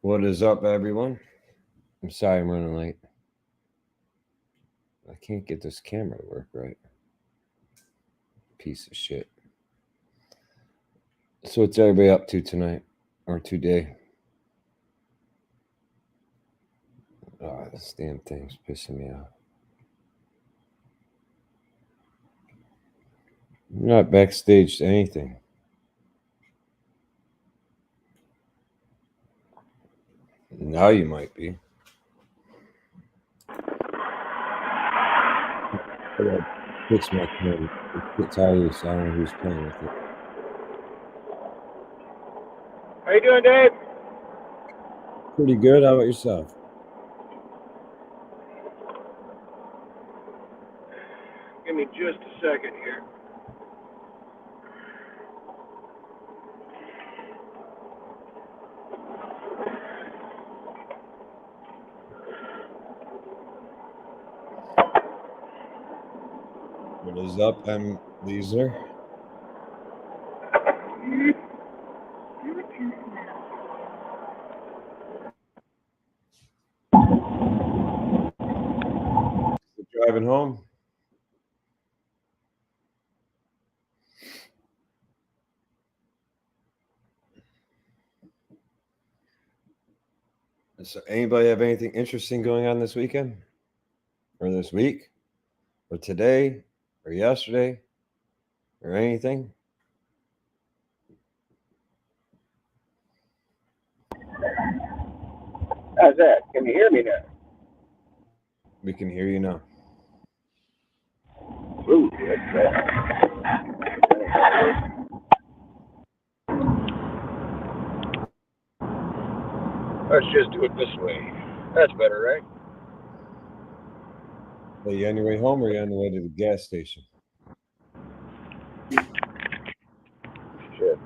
What is up, everyone? I'm sorry I'm running late. I can't get this camera to work right. Piece of shit. So what's everybody up to tonight? Or today? Oh, this damn thing's pissing me off. I'm not backstage to anything. Now you might be. I gotta fix my camera. It's tired, so I don't know who's playing with it. How you doing, Dave? Pretty good. How about yourself? Give me just a second here. What is up, M. Leisler? Driving home? So anybody have anything interesting going on this weekend? Or this week? Or today? Or yesterday? Or anything? How's that? Can you hear me now? We can hear you now. Ooh, that's Let's just do it this way. That's better, right? Are you on your way home or are you on the way to the gas station? Shit.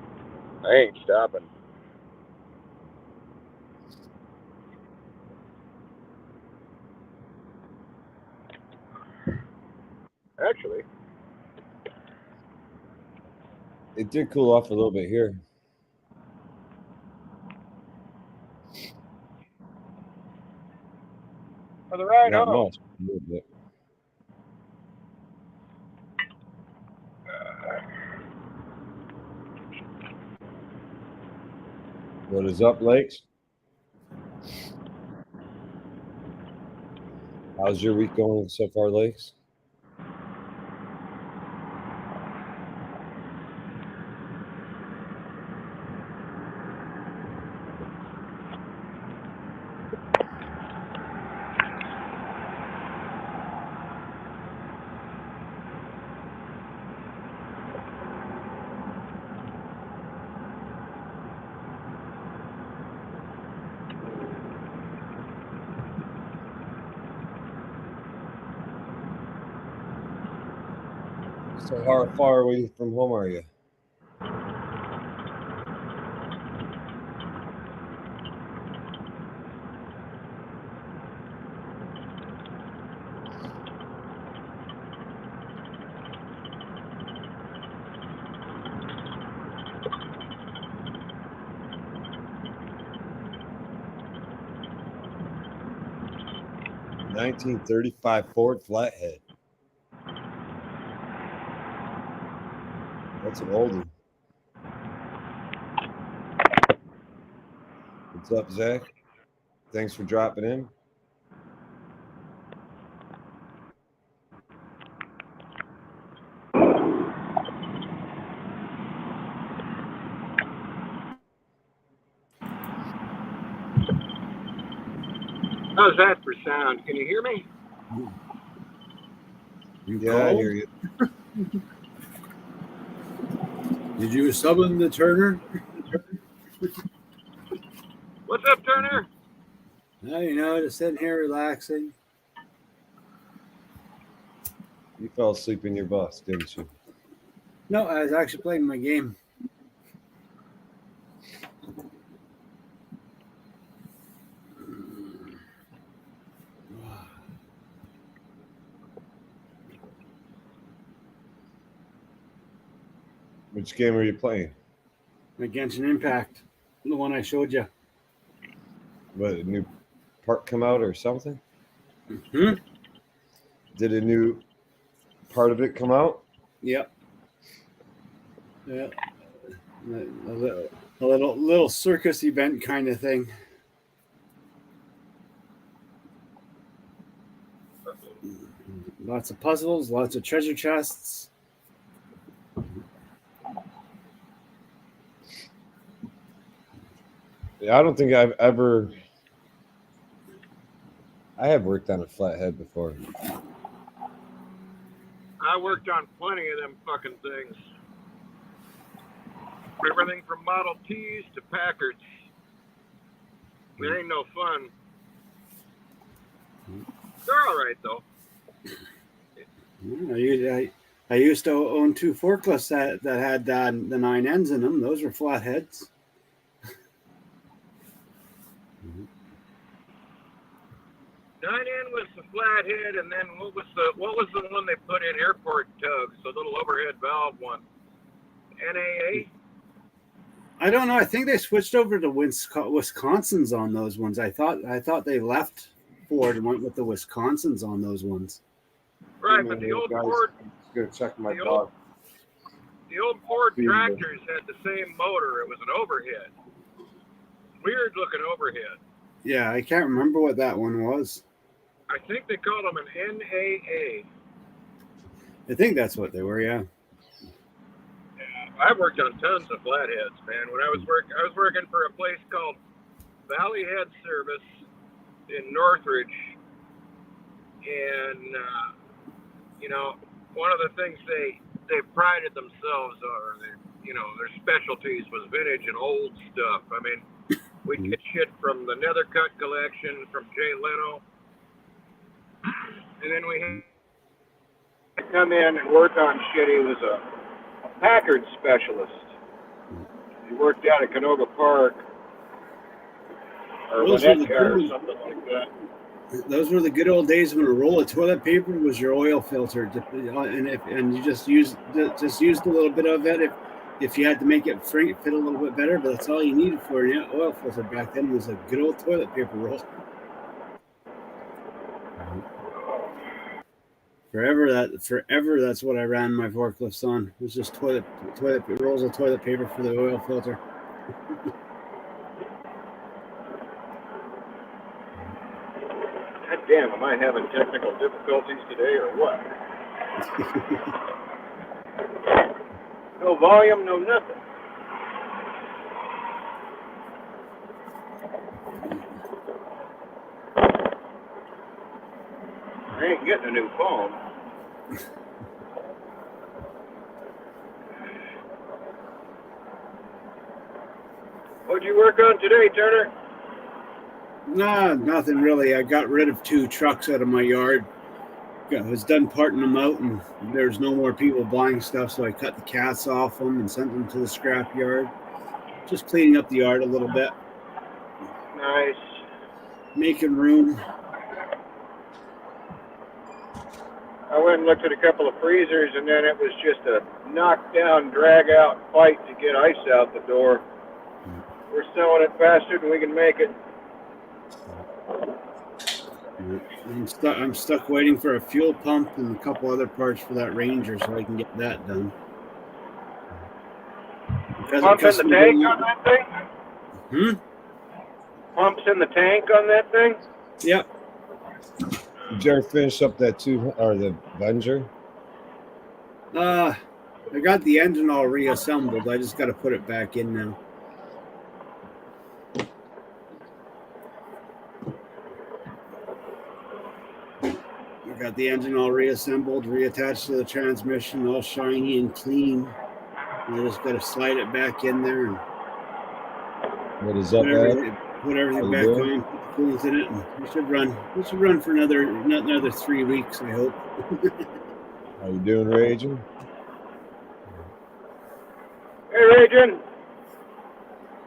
I ain't stopping. Actually, It did cool off a little bit here. for the ride Not home. much, a little bit. What is up, Lakes? How's your week going so far, Lakes? So how far away from home are you? (1935) Ford Flathead. That's an oldie. What's up, Zach? Thanks for dropping in. How's that for sound? Can you hear me? Yeah, I hear you. Did you summon the Turner? What's up, Turner? No, just sitting here relaxing. You fell asleep in your bus, didn't you? No, I was actually playing my game. Which game are you playing? Against an Impact, the one I showed you. what, a new part come out or something? Hmm? Did a new part of it come out? Yep. Yeah. A little circus event kind of thing. Lots of puzzles, lots of treasure chests. Yeah, I don't think I have worked on a flathead before. I worked on plenty of them fucking things. Everything from Model Ts to Packards. It ain't no fun. They're all right though. I used to own 2 forklifts that had the 9 ends in them. Those were flatheads. 9N was the flathead, and then what was the one they put in airport tugs? The little overhead valve one. NAA. I don't know. I think they switched over to Wisconsin's on those ones. I thought they left Ford and went with the Wisconsin's on those ones. Right, but the old Ford. Go check my The dog. The old Ford tractors had the same motor. It was an overhead. Weird looking overhead. Yeah, I can't remember what that one was. I think they called them an NAA. I think that's what they were. Yeah. I've worked on tons of flatheads, man. When I was working for a place called Valley Head Service in Northridge, and one of the things they prided themselves on, their specialties was vintage and old stuff. I mean, we'd get shit from the Nethercut collection from Jay Leno, and then we had come in and work on shit. He was a Packard specialist. He worked out at Canoga Park or Winnetka or something like that. Those were the good old days when a roll of toilet paper was your oil filter, and you just used a little bit of it if you had to make it fit a little bit better. But that's all you needed for an oil filter back then was a good old toilet paper roll. Forever, that's what I ran my forklifts on. It was just toilet rolls of toilet paper for the oil filter. God damn, am I having technical difficulties today or what? No volume, no nothing. I ain't getting a new phone. What'd you work on today, Turner? Nah, nothing really. I got rid of 2 trucks out of my yard. I was done parting them out, and there's no more people buying stuff, so I cut the cats off them and sent them to the scrap yard. Just cleaning up the yard a little bit. Nice. Making room. I went and looked at a couple of freezers, and then it was just a knockdown, drag-out fight to get ice out the door. We're selling it faster than we can make it. I'm stuck waiting for a fuel pump and a couple other parts for that Ranger so I can get that done. Pump in the tank on that thing? Pumps in the tank on that thing? Yep. Did you ever finish up that the Avenger? I got the engine all reassembled. I just got to put it back in now. I got the engine all reassembled, reattached to the transmission, all shiny and clean. And I just got to slide it back in there and What is up, man? put everything back on, put the coolant in it, and we should run. We should run for another 3 weeks, I hope. How you doing, Raging? Hey, Raging.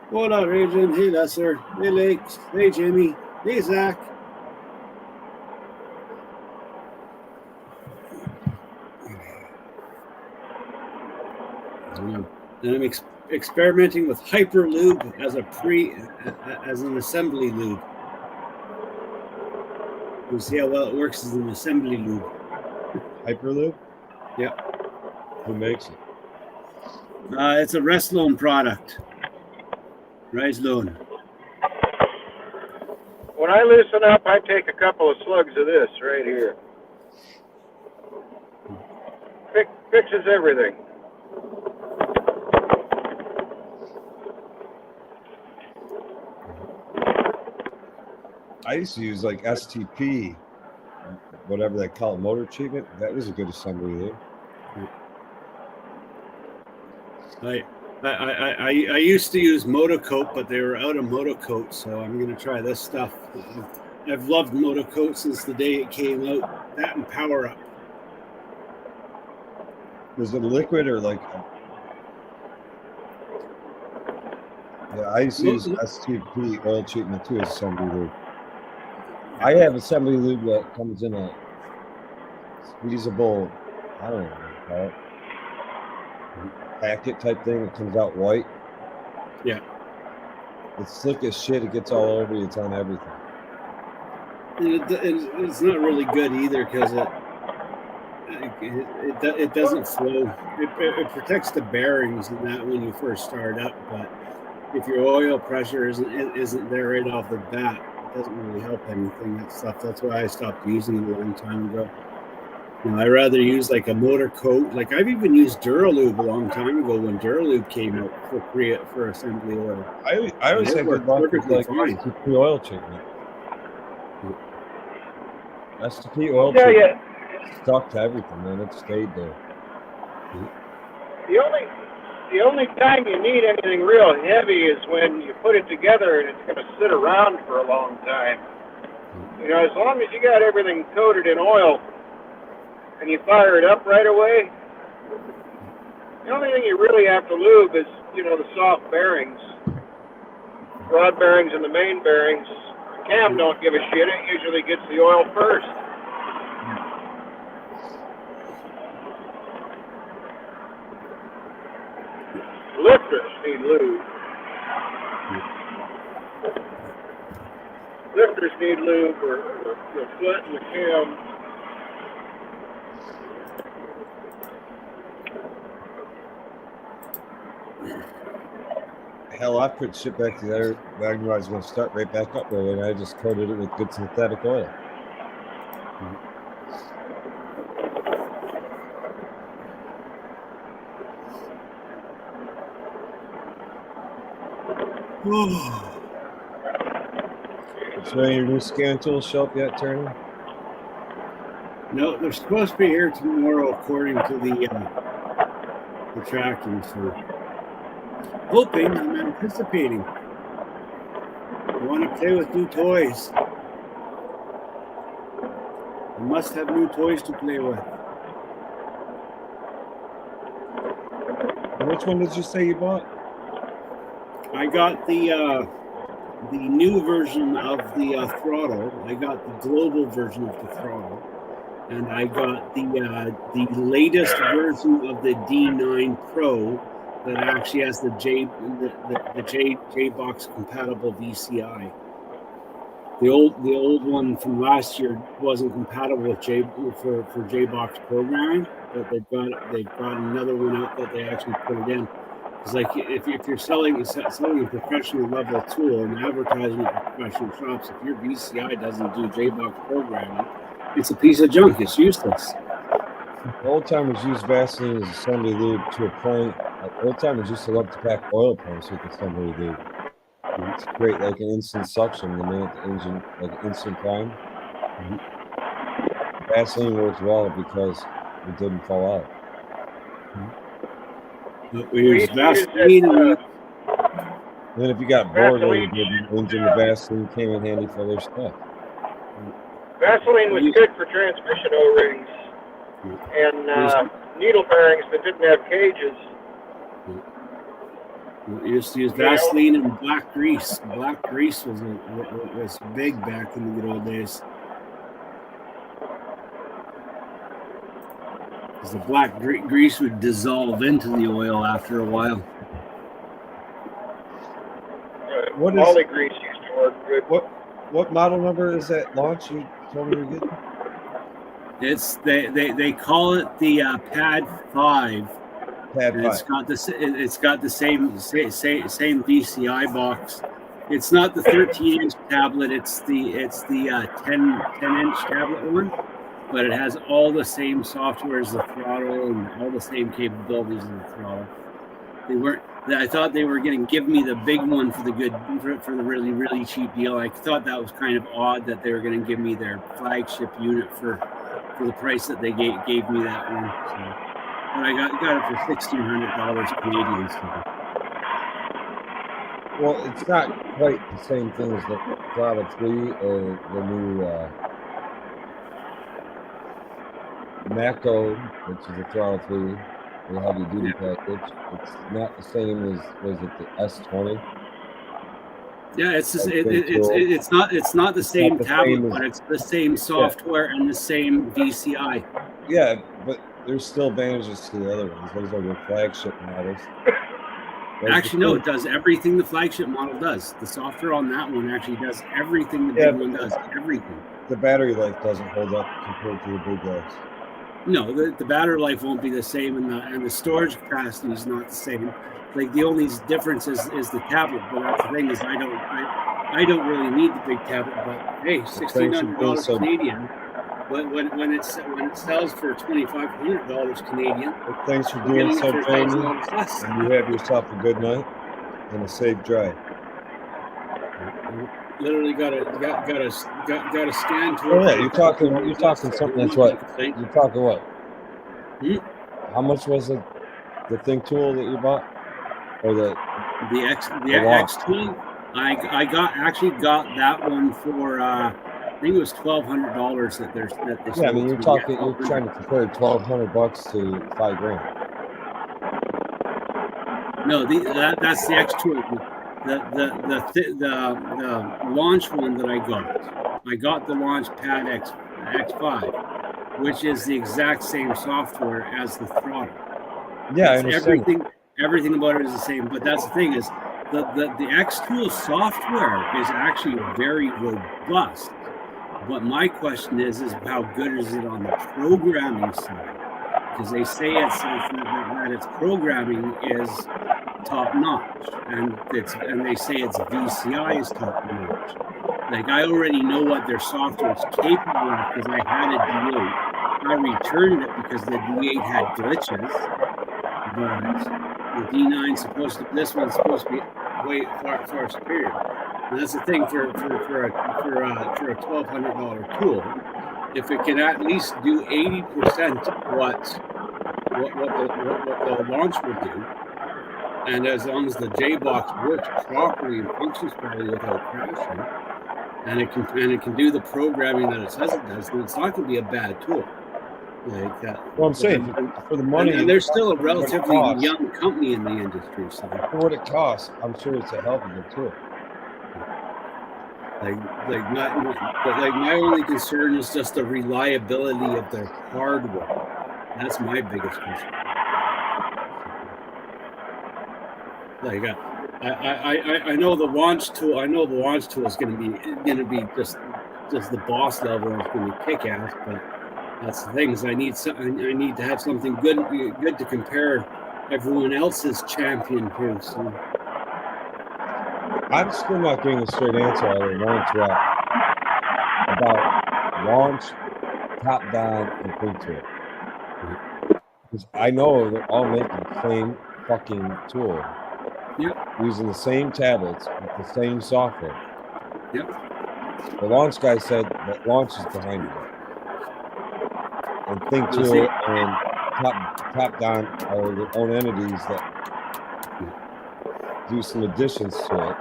What up, Raging? Hey, Lesser. Hey, Lakes. Hey, Jimmy. Hey, Zach. And I'm experimenting with Hyperlube as an assembly lube. You'll see how well it works as an assembly lube. Hyperlube? Yeah. Who makes it? It's a Reslone product. Reslone. When I loosen up, I take a couple of slugs of this right here. Fixes everything. I used to use like STP, whatever they call it, motor treatment. That was a good assembly lube. I used to use Motocoat, but they were out of Motocoat, so I'm going to try this stuff. I've loved Motocoat since the day it came out. That and Power Up. Was it liquid or like? Yeah, I used to use STP oil treatment too as assembly lube. I have assembly lube that comes in a squeezable, I don't know what to call it, packet type thing. It comes out white. Yeah. It's slick as shit. It gets all over you. It's on everything. It's not really good either because it doesn't flow. It protects the bearings and that when you first start up, but if your oil pressure isn't there right off the bat, it doesn't really help anything. That stuff. That's why I stopped using it a long time ago. I rather use like a Motocoat. Like I've even used Duralube a long time ago when Duralube came out for assembly oil. I always had good luck with like fine. STP oil treatment. STP oil Yeah, treatment stuck to everything, man. It stayed there. The only time you need anything real heavy is when you put it together and it's going to sit around for a long time. As long as you got everything coated in oil and you fire it up right away, the only thing you really have to lube is, the soft bearings. Rod bearings and the main bearings. The cam don't give a shit. It usually gets the oil first. Lifters need lube. Lifters need lube, or the foot and the cam. Hell, I put shit back together. I knew I was going to start right back up there, and I just coated it with good synthetic oil. So your new scan tools show up yet, Turner? No, they're supposed to be here tomorrow, according to the tracking. So, hoping, I'm anticipating. I want to play with new toys. I must have new toys to play with. Which one did you say you bought? I got the new version of the throttle. I got the global version of the throttle, and I got the latest version of the D9 Pro that actually has the J-Box compatible VCI. The old one from last year wasn't compatible with for J-Box programming, but they've got another one out that they actually put it in. It's like if you're selling a professional level tool and advertising it for professional shops, if your VCI doesn't do J-Box programming, it's a piece of junk. It's useless. Old timers use Vaseline as assembly lube to a point. Like old timers used to love to pack oil pumps with assembly lube. It's great, like an instant suction the minute the engine, like instant prime. Vaseline works well because it didn't fall out. We use Vaseline. And then if you got bored while you did the engine, the Vaseline came in handy for other stuff. Vaseline was good for transmission O-rings and needle bearings that didn't have cages. We used to use Vaseline and black grease. Black grease was big back in the good old days. Because the black grease would dissolve into the oil after a while. What is Molly grease used to work good. What model number is that launch you told me you're getting? It's they call it the Pad 5. Pad And 5. it's got the same DCI box. It's not the 13-inch tablet. It's the 10-inch tablet one, but it has all the same software as the throttle and all the same capabilities as the throttle. They weren't. I thought they were going to give me the big one for the really, really cheap deal. I thought that was kind of odd that they were going to give me their flagship unit for the price that they gave me that one. So. But I got it for $1,600 Canadian. So. Well, it's not quite the same thing as the Throttle 3 or the new Mako, which is the Throttle 3, the heavy duty package. It's not the same as, was it the S20? Yeah, it's not the same tablet, but it's the same software and the same DCI. Yeah, but there's still advantages to the other ones. Those are the flagship models. Actually, no, it does everything the flagship model does. The software on that one actually does everything the big one does. Everything. The battery life doesn't hold up compared to the big guys. No, the battery life won't be the same, and the storage capacity is not the same. Like the only difference is the tablet. But that's the thing is I don't really need the big tablet. But hey, $1,600 Canadian. When it sells for $2,500 Canadian. Well, thanks for doing so, Jamie. And you have yourself a good night and a safe drive. Literally got a scan to. Oh, yeah, you're talking something that's what you're talking what? How much was it? The Think tool that you bought, or the X tool? I got that one for. I think it was $1,200 that they. Yeah, I mean you're trying to compare $1,200 to $5,000. No, that's the X tool. The launch one that I got the launch pad X5, which is the exact same software as the throttle. Yeah, I understand. Everything about it is the same. But that's the thing is the X tool software is actually very robust. But my question is how good is it on the programming side? Because they say that its programming is top notch, and they say its VCI is top notch. Like I already know what their software is capable of because I had a D8. I returned it because the D8 had glitches, but the D9 this one's supposed to be way far superior. And that's the thing for a $1,200 tool. If it can at least do 80% what the launch would do, and as long as the J-Box works properly and functions properly without crashing, and it can do the programming that it says it does, then it's not going to be a bad tool. Like that. Well, I'm saying for the money, and they're still a relatively young company in the industry. So for what it costs, I'm sure it's a hell of a good tool. My only concern is just the reliability of their hardware. That's my biggest concern. Like I know the launch tool. I know the launch tool is going to be just the boss level. It's going to be kick ass. But that's the thing is I need to have something good to compare everyone else's champion to. So. I'm still not getting a straight answer out of Launch Rap about launch, top down, and Think tool. Because I know they're all making the same fucking tool. Yep. Using the same tablets with the same software. Yep. The launch guy said that launch is behind it. And Think tool and top down are their own entities that do some additions to it.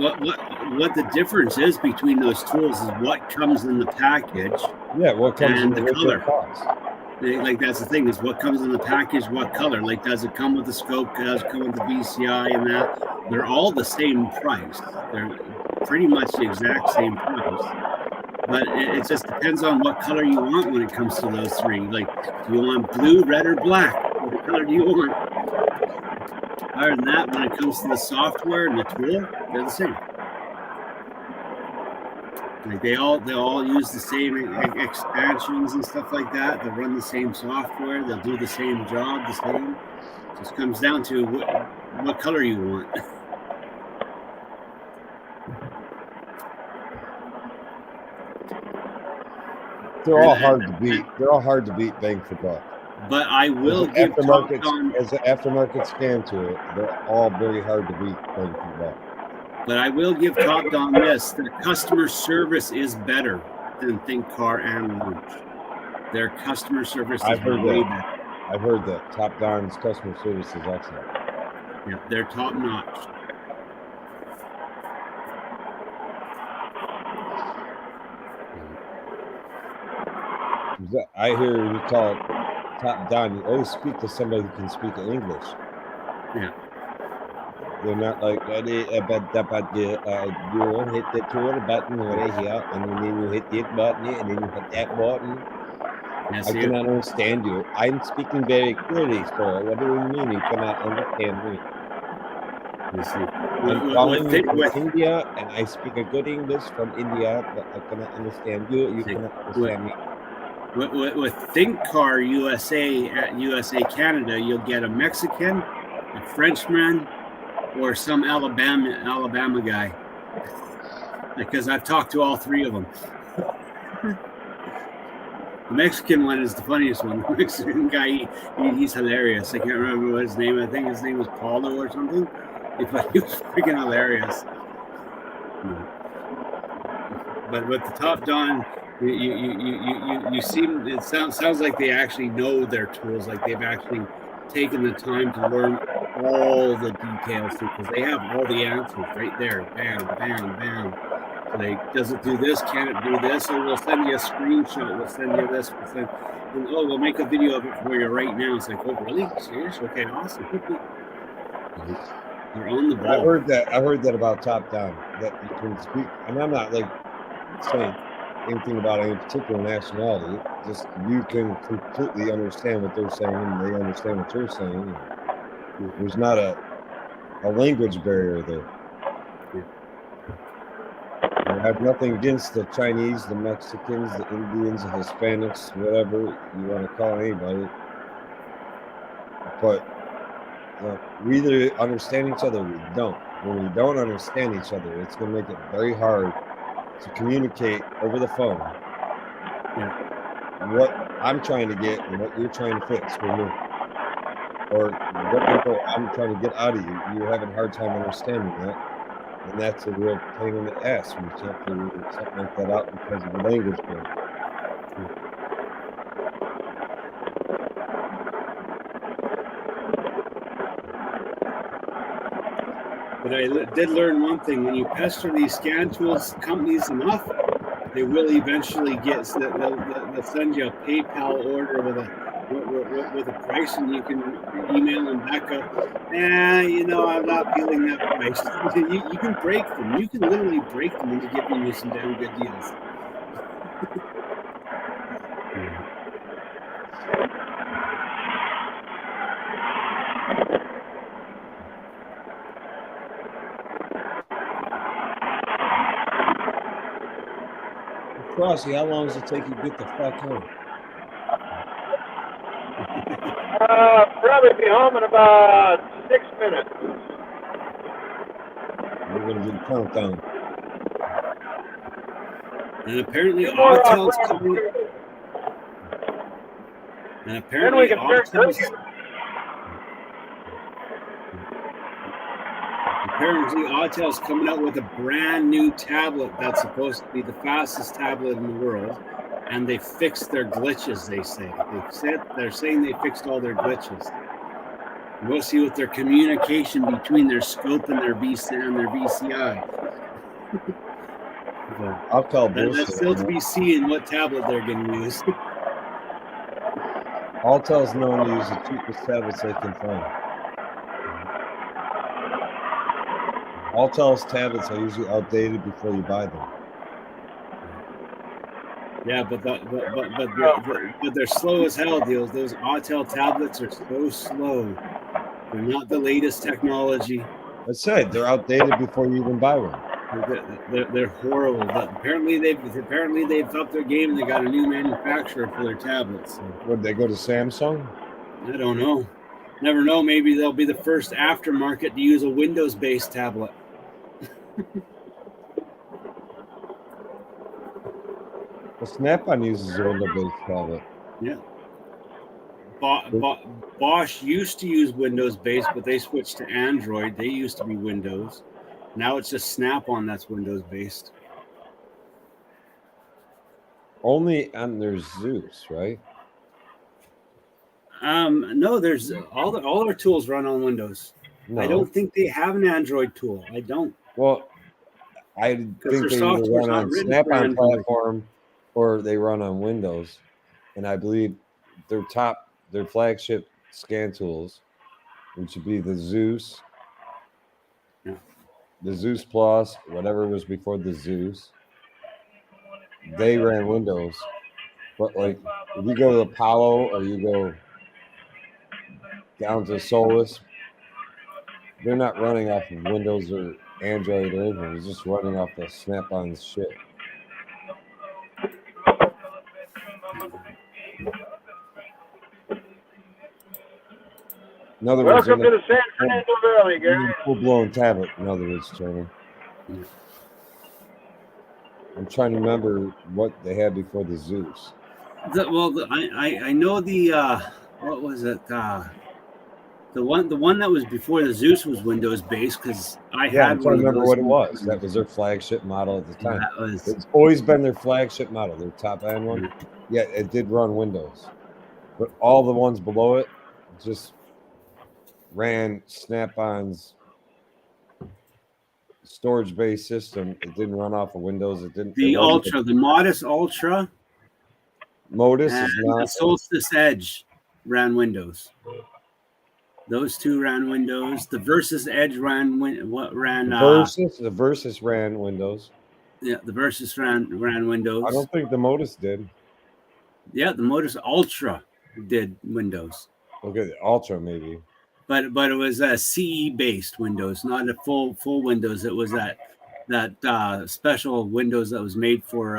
What the difference is between those tools is what comes in the package. Yeah, what comes in the color. Cost. Like that's the thing is what comes in the package, what color. Like does it come with the scope? Does it come with the VCI and that? They're all the same price. They're pretty much the exact same price. But it just depends on what color you want when it comes to those three. Like, do you want blue, red, or black? What color do you want? Other than that, when it comes to the software and the tool, they're the same. Like they'll all use the same expansions and stuff like that. They'll run the same software. They'll do the same job. The same. Just comes down to what color you want. They're all hard to beat. They're all hard to beat bang for buck. But I will give aftermarket as an aftermarket scan to it. They're all very hard to beat bang for buck. But I will give Top Don this: their customer service is better than ThinkCar and Launch. Their customer service is way better. I've heard that. Top Don's customer service is excellent. Yeah, they're top notch. I hear you call it Top Don. You always speak to somebody who can speak English. Yeah. They're not like, you hit the button over here, and then you hit this button, and then you hit that button. Yes, I cannot understand you. I'm speaking very clearly, sir. What do you mean you cannot understand me? You see. I'm calling you from India, and I speak a good English from India, but I cannot understand you. You cannot understand me. With ThinkCar USA at USA Canada, you'll get a Mexican, a Frenchman, or some Alabama guy. Because I've talked to all three of them. The Mexican one is the funniest one. The Mexican guy, he's hilarious. I can't remember what his name. I think his name was Paulo or something. But he was freaking hilarious. But with the Top Don, you seem, it sounds like they actually know their tools. Like they've actually taken the time to learn all the details because they have all the answers right there. Bam, bam, bam. Like, does it do this? Can it do this? Or we'll send you a screenshot. We'll send you this. We'll make a video of it for you right now. It's like, oh, really? Serious? Okay, awesome. They're on the ball. I heard that about Top Don, that you can speak. And I'm not like saying anything about any particular nationality. Just you can completely understand what they're saying, and they understand what you're saying. There's not a language barrier there. I have nothing against the Chinese, the Mexicans, the Indians, the Hispanics, whatever you want to call anybody. But we either understand each other or we don't. When we don't understand each other, it's going to make it very hard to communicate over the phone what I'm trying to get and what you're trying to fix for me. Or what info I'm trying to get out of you. You're having a hard time understanding that. And that's a real pain in the ass when you can't figure something like that out because of the language barrier. But I did learn one thing: when you pester these scan tools companies enough, they will eventually get. They'll send you a PayPal order with a price, and you can email them back up. I'm not feeling that price. You can break them. You can literally break them into giving you some damn good deals. Crossy, how long does it take you to get the fuck home? Probably be home in about 6 minutes. We're going to do the countdown. And apparently Autel's coming. And apparently Autel's coming out with a brand new tablet that's supposed to be the fastest tablet in the world. And they fixed their glitches, they say. They're saying they fixed all their glitches. We'll see what their communication between their scope and their VCI. I'll call bullshit. That's still to be seen what tablet they're going to use. Autel's known to use the cheapest tablets they can find. Autel's tablets are usually outdated before you buy them. Yeah, but they're slow as hell, deals. Those Autel tablets are so slow. They're not the latest technology. I said they're outdated before you even buy one. They're horrible, but apparently they've upped their game and they got a new manufacturer for their tablets. So Would they go to Samsung? I don't know. Never know. Maybe they'll be the first aftermarket to use a Windows-based tablet. Well, Snap-on uses a Windows-based tablet. Yeah. Bosch used to use Windows-based, but they switched to Android. They used to be Windows. Now it's just Snap-on that's Windows-based. Only on their Zeus, right? No, there's all our tools run on Windows. No. I don't think they have an Android tool. I don't. Well, I think their they either software's run not on written for Snap-on Android. platform or they run on Windows. And I believe their flagship scan tools, which would be the Zeus, the Zeus Plus, whatever was before the Zeus, they ran Windows. But like, if you go to Apollo or you go down to Solus, they're not running off of Windows or Android or anything. They're just running off the Snap-on shit. In other words, Welcome to the San Fernando Valley, guys. Full-blown tablet. In other words, Tony. I'm trying to remember what they had before the Zeus. I know the what was it? The one that was before the Zeus was Windows based because I'm trying to remember what it was. That was their flagship model at the time. It's always been their flagship model, their top end one. Yeah, it did run Windows, but all the ones below it just ran Snap-on's storage-based system. It didn't run off of Windows. It didn't. The Ultra, the Modus Ultra, Modus is not. The Solstice Edge ran Windows. Those two ran Windows. The Versus Edge ran The Versus ran Windows. Yeah, the Versus ran Windows. I don't think the Modus did. Yeah, the Modus Ultra did Windows. Okay, the Ultra maybe. But it was a CE based Windows, not a full Windows. It was that special Windows that was made for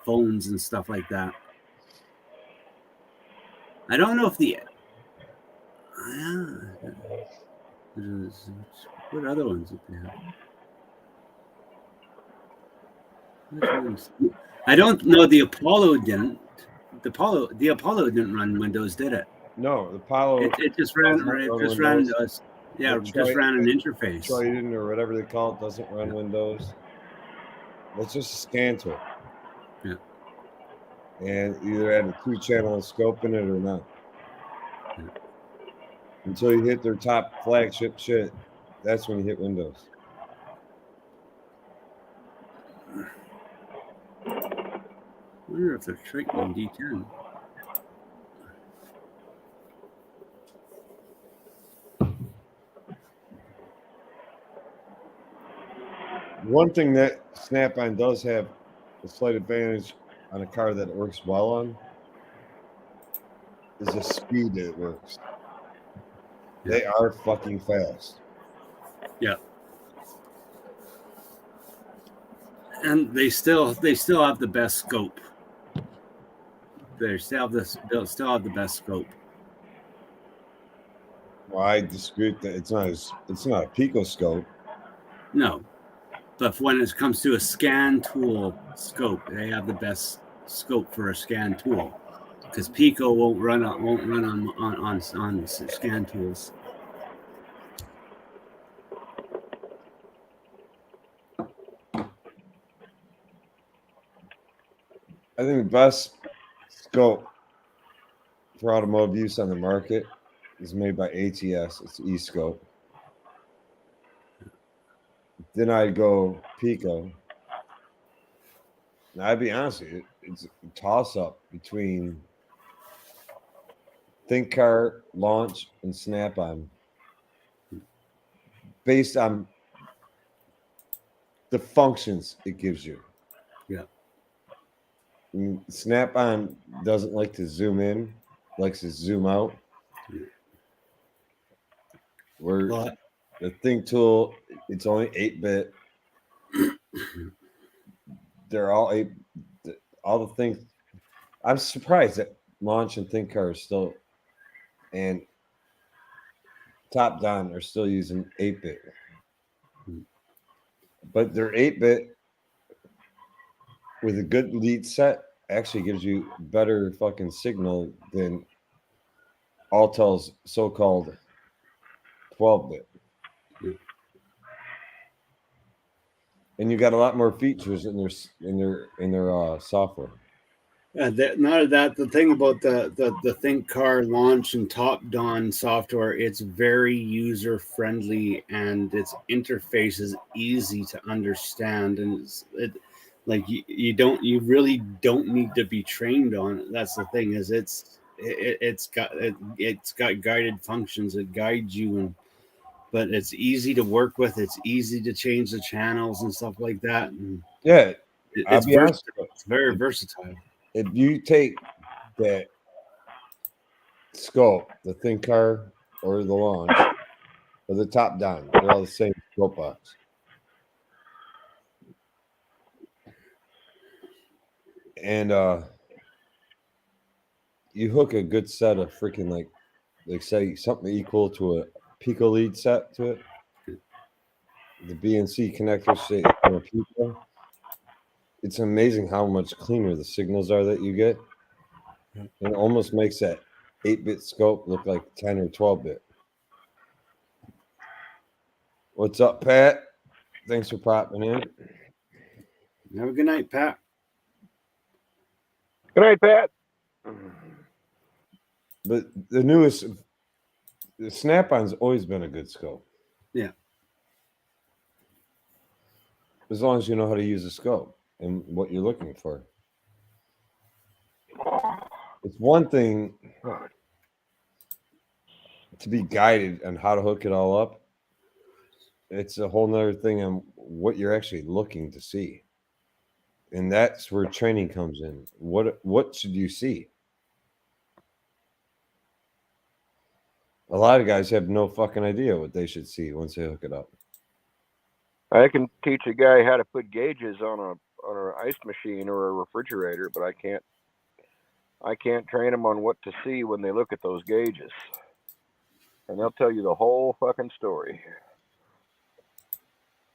phones and stuff like that. I don't know if what other ones did they have? I don't know. The Apollo didn't. The Apollo didn't run Windows, did it? No, the Apollo. It just ran. It just ran. Just ran an interface. Trident or whatever they call it doesn't run Windows. It's just a scan tool. Yeah. And either had a 2-channel scope in it or not. Yeah. Until you hit their top flagship shit, that's when you hit Windows. I wonder if they're treating D10. One thing that Snap-on does have a slight advantage on a car that it works well on is the speed that it works. They are fucking fast. Yeah. And they still have the best scope. They'll still have the best scope. Well, I disagree with that. It's not a Pico scope. No. But when it comes to a scan tool scope, they have the best scope for a scan tool. Because Pico won't run on scan tools. I think the best scope for automotive use on the market is made by ATS. It's eScope. Then I'd go Pico. Now, I'd be honest with you, it's a toss-up between ThinkCar, Launch, and Snap-on based on the functions it gives you. Yeah. Snap-on doesn't like to zoom in, likes to zoom out. Where the Think tool, it's only 8-bit. They're all all the things. I'm surprised that Launch and ThinkCar are still and Top Down are still using 8-bit, but their 8-bit with a good lead set actually gives you better fucking signal than Altel's so-called 12-bit. And you got a lot more features in their software. Not of that. The thing about the Think Car Launch and Top Dawn software, it's very user friendly and its interface is easy to understand, and you really don't need to be trained on it. That's the thing, is it's got guided functions. It guides you, but it's easy to work with. It's easy to change the channels and stuff like that. And Yeah, it's versatile. It's very versatile. If you take that scope, the ThinkCar or the Launch or the Top Down, they're all the same scope box. And you hook a good set of freaking like say something equal to a Pico lead set to it. The BNC connector say on a Pico. It's amazing how much cleaner the signals are that you get. It almost makes that 8-bit scope look like 10 or 12-bit. What's up, Pat? Thanks for popping in. Have a good night, Pat. Good night, Pat. But the Snap-on's always been a good scope. Yeah. As long as you know how to use the scope and what you're looking for. It's one thing to be guided on how to hook it all up. It's a whole nother thing on what you're actually looking to see. And that's where training comes in. What should you see? A lot of guys have no fucking idea what they should see once they hook it up. I can teach a guy how to put gauges on an ice machine or a refrigerator, but I can't train them on what to see when they look at those gauges. And they'll tell you the whole fucking story.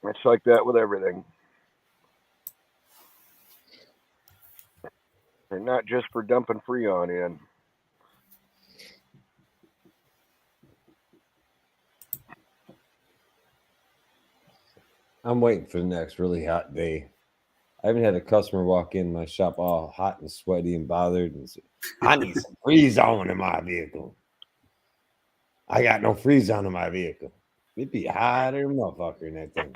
It's like that with everything. They're not just for dumping Freon in. I'm waiting for the next really hot day. I haven't had a customer walk in my shop all hot and sweaty and bothered and say, I need some freeze on in my vehicle. I got no freeze on in my vehicle. It'd be hotter than a motherfucker in that thing.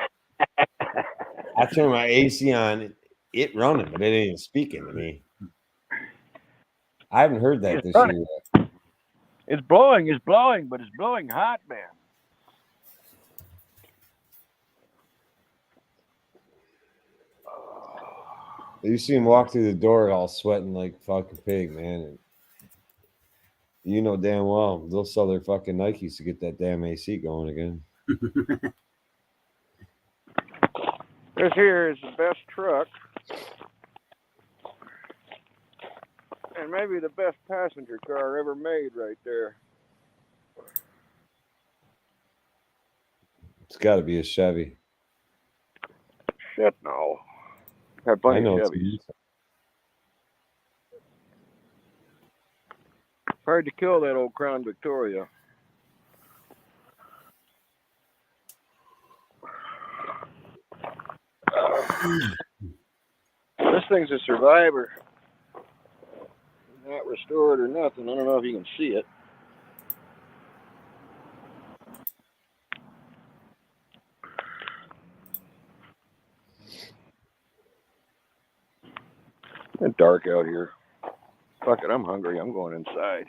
I turn my AC on, it running, but it ain't speaking to me. I haven't heard that this year yet. It's blowing, but it's blowing hot, man. You see him walk through the door all sweating like a fucking pig, man. And you know damn well they'll sell their fucking Nikes to get that damn AC going again. This here is the best truck. And maybe the best passenger car ever made right there. It's got to be a Chevy. Shit, no. Had plenty I know of Chevys. Hard to kill that old Crown Victoria. This thing's a survivor. Not restored or nothing. I don't know if you can see it. It's dark out here. Fuck it, I'm hungry. I'm going inside.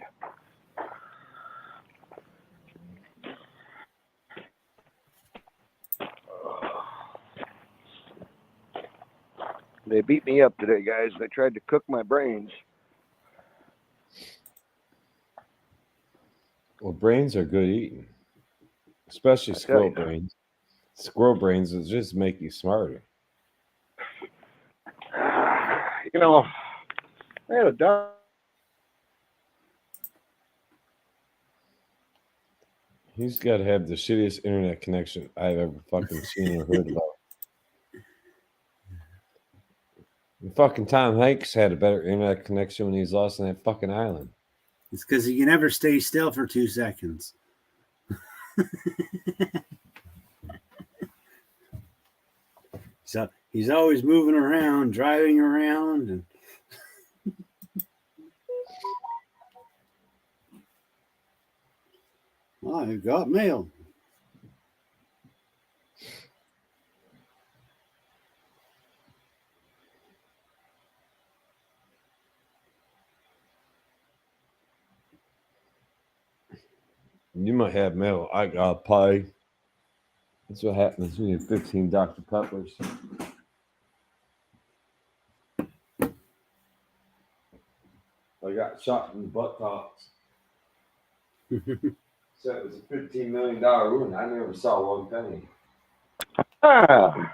They beat me up today, guys. They tried to cook my brains. Well, brains are good eating, especially squirrel brains. Squirrel brains will just make you smarter. You know, I had a doctor. He's got to have the shittiest internet connection I've ever fucking seen or heard about. And fucking Tom Hanks had a better internet connection when he was lost on that fucking island. It's because he can never stay still for 2 seconds. So he's always moving around, driving around, and I got mail. You might have mail. I got pie. That's what happens when you have 15 Dr. Peppers. I got shot in the buttocks. So it was a $15 million wound. I never saw one penny. Ah,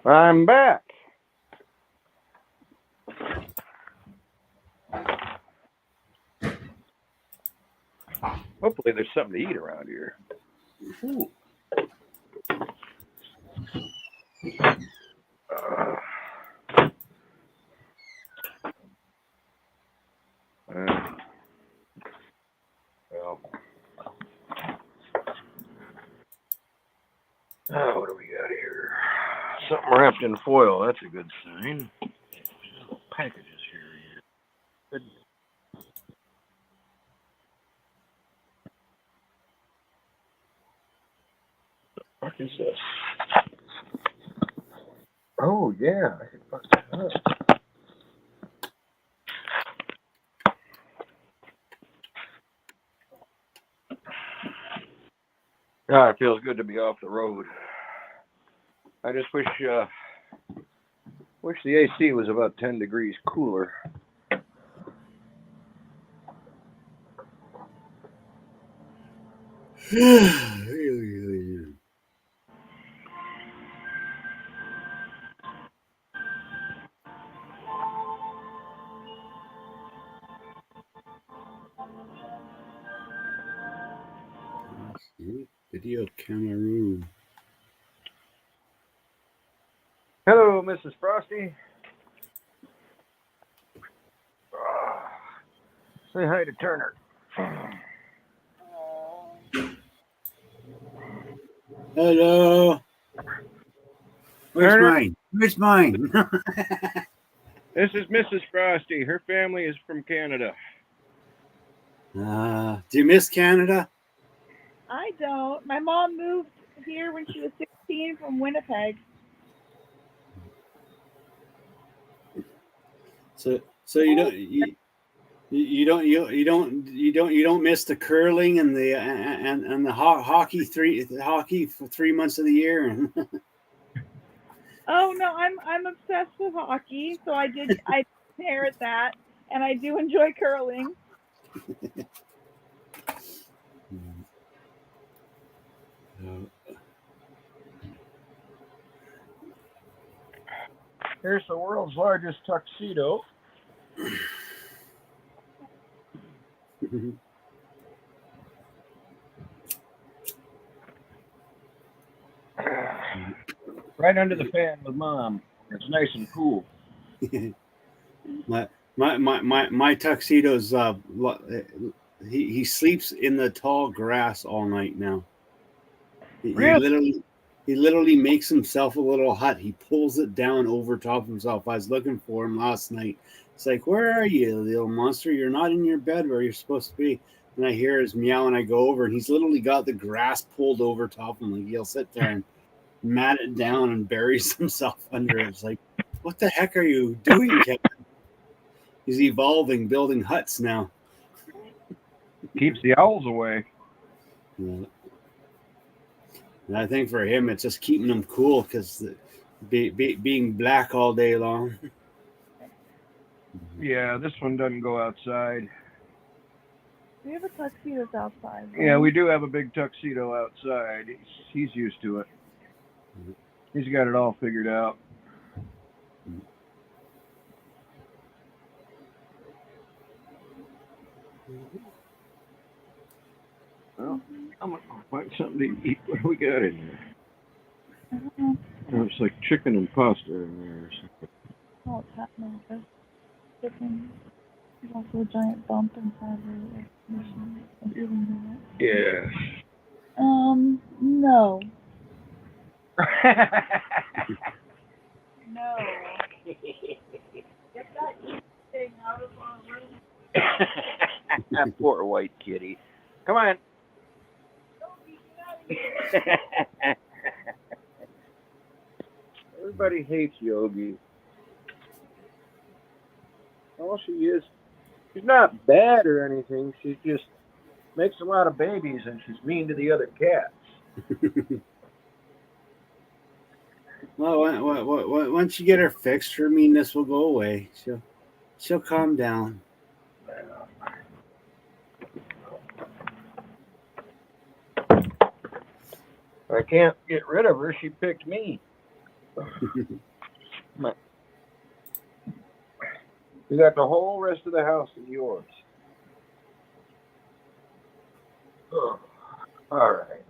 I'm back. Hopefully there's something to eat around here. Ooh. Well, what do we got here? Something wrapped in foil. That's a good sign. Packages here. Good. What is this? Oh, yeah. I can fuck that up. Ah, it feels good to be off the road. I just wish the AC was about 10 degrees cooler. Video Cameroon. Hello, Mrs. Frosty. Say hi to Turner. Hello. Where's Turner? mine? Where's mine? This is Mrs. Frosty. Her family is from Canada. Do you miss Canada? I don't. My mom moved here when she was 16 from Winnipeg. So you don't miss the curling and the hockey for 3 months of the year. Oh no, I'm obsessed with hockey, so I inherit that, and I do enjoy curling. Here's the world's largest tuxedo. Right under the fan with Mom. It's nice and cool. my tuxedo's he sleeps in the tall grass all night now. Really? He literally makes himself a little hut. He pulls it down over top of himself. I was looking for him last night. It's like, where are you, little monster? You're not in your bed where you're supposed to be. And I hear his meow, and I go over, and he's literally got the grass pulled over top of him. Like, he'll sit there and mat it down and buries himself under it. It's like, what the heck are you doing, Kevin? He's evolving, building huts now. Keeps the owls away. Yeah. And I think for him, it's just keeping him cool because being black all day long. Yeah, this one doesn't go outside. We have a tuxedo outside. Right? Yeah, we do have a big tuxedo outside. He's used to it. He's got it all figured out. Well, I'm gonna find something to eat. What do we got in here? I don't know. Oh, it's like chicken and pasta in there or something. Oh, it's happening. There's also a giant bump inside the air conditioner. I didn't do Yeah. that. No. No. Get that thing out of our room. Poor white kitty. Come on. Everybody hates Yogi. All she is, she's not bad or anything. She just makes a lot of babies and she's mean to the other cats. Well, once you get her fixed, her meanness will go away. She'll calm down. I can't get rid of her. She picked me. You got the whole rest of the house is yours. Oh, all right.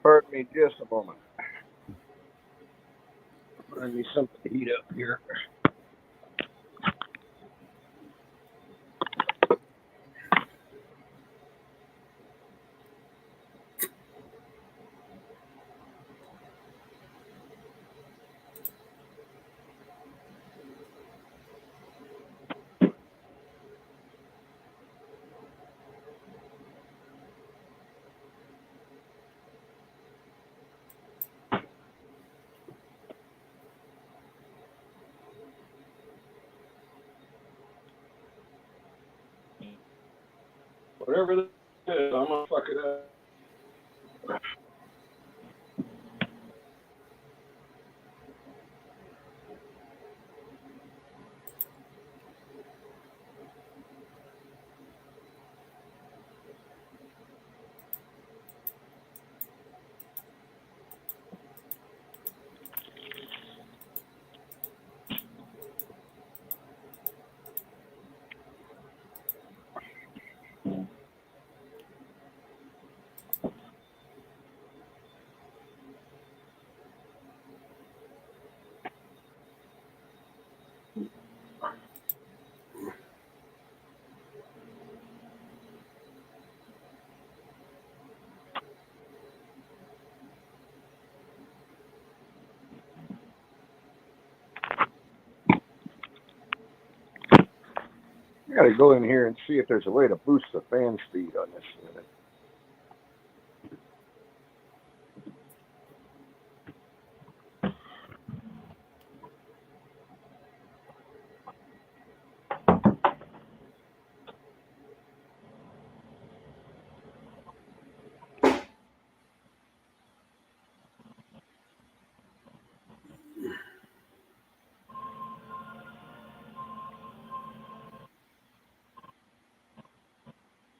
Pardon me just a moment. I need something to eat up here. Whatever this is, I'm gonna fuck it up. I gotta go in here and see if there's a way to boost the fan speed on this unit.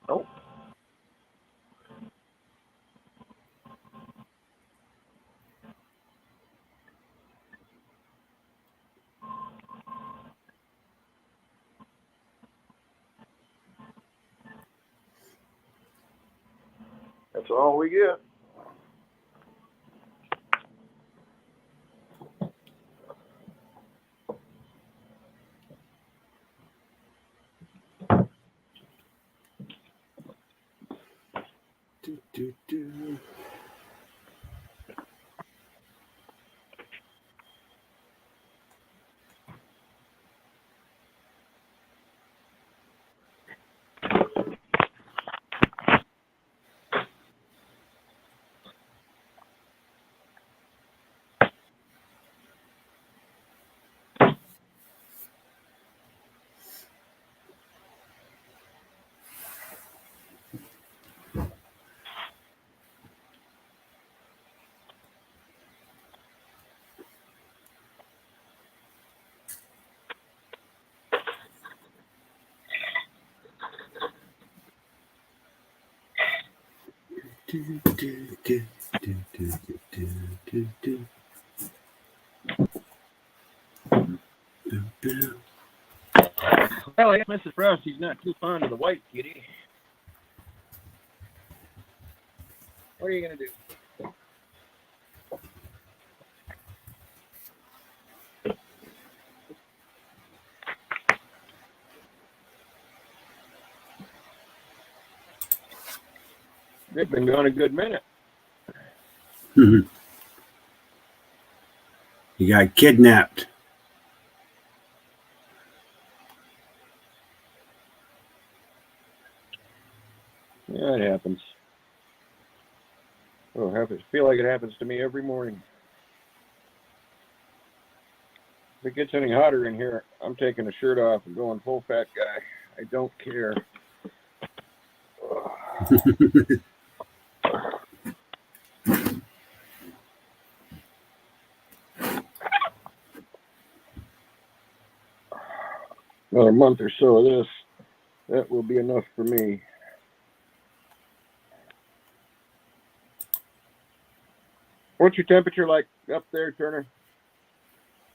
Nope. That's all we get. Do. Do. Well, I guess Mrs. Frosty's not too fond of the white kitty. What are you going to do? They've been gone a good minute. You got kidnapped. Yeah, it happens. Oh, I feel like it happens to me every morning. If it gets any hotter in here, I'm taking the shirt off and going full fat guy. I don't care. Another month or so of this, that will be enough for me. What's your temperature like up there, Turner?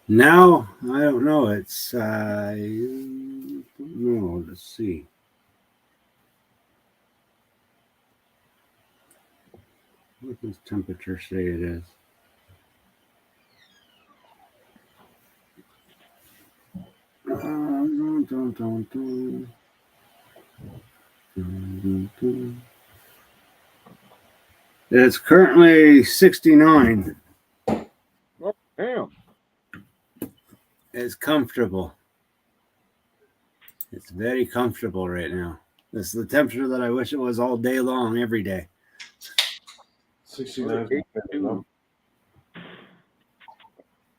Now, I don't know. It's, I don't know. Let's see. What does temperature say it is? It's currently 69. Oh, damn. It's comfortable. It's very comfortable right now. This is the temperature that I wish it was all day long, every day. 69. 82.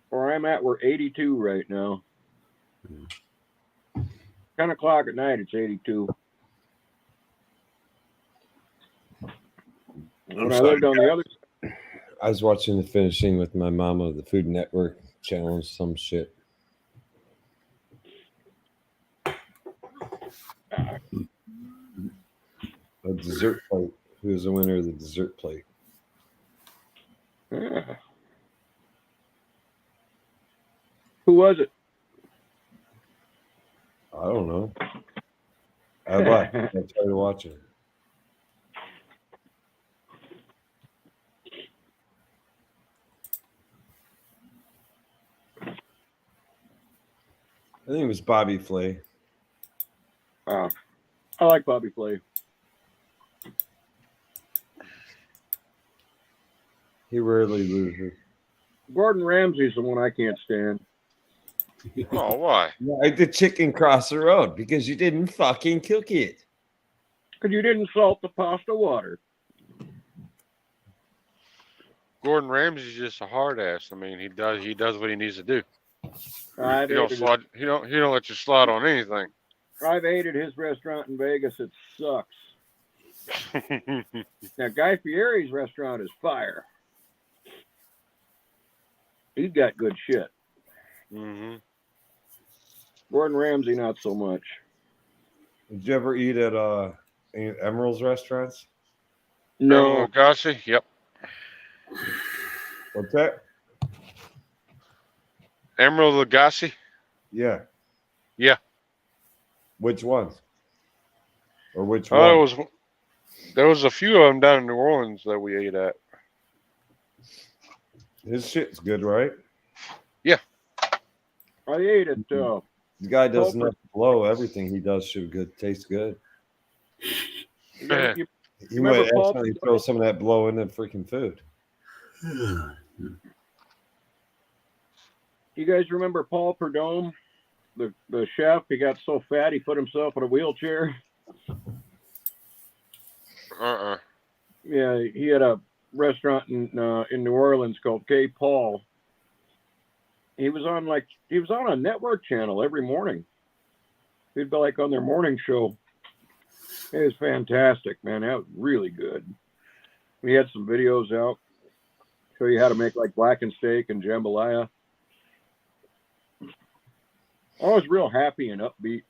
Where I'm at, we're 82 right now. 10 o'clock at night, it's 82. When I lived on the other side, I was watching the finishing with my mama, the Food Network challenge, some shit. A dessert plate. Who's the winner of the dessert plate? yeah. Who was it? I don't know. I tried to watch it. I think it was Bobby Flay. I like Bobby Flay. He rarely loses. Gordon Ramsay's the one I can't stand. Oh, why? Like the chicken cross the road because you didn't fucking cook it. Because you didn't salt the pasta water. Gordon Ramsay's just a hard ass. I mean, he does what he needs to do. I've He don't hated slide. He don't let you slide on anything. I've hated his restaurant in Vegas. It sucks. Now, Guy Fieri's restaurant is fire. He's got good shit. Mm-hmm. Gordon Ramsay, not so much. Did you ever eat at any Emerald's restaurants? No. Lagasse? Yep. What's that? Emerald Lagasse? Yeah. Yeah. Which ones? Or which Oh, one? there was a few of them down in New Orleans that we ate at. His shit's good, right? I ate it. The guy doesn't have to blow. Everything he does should taste good. You He Remember might Paul actually throw some of that blow in the freaking food. guys remember Paul Prudhomme, the chef? He got so fat he put himself in a wheelchair. Yeah, he had a restaurant in New Orleans called K. Paul. He was on a network channel every morning. He'd be like on their morning show. It was fantastic, man. That was really good. We had some videos out, show you how to make like blackened steak and jambalaya. I was real happy and upbeat.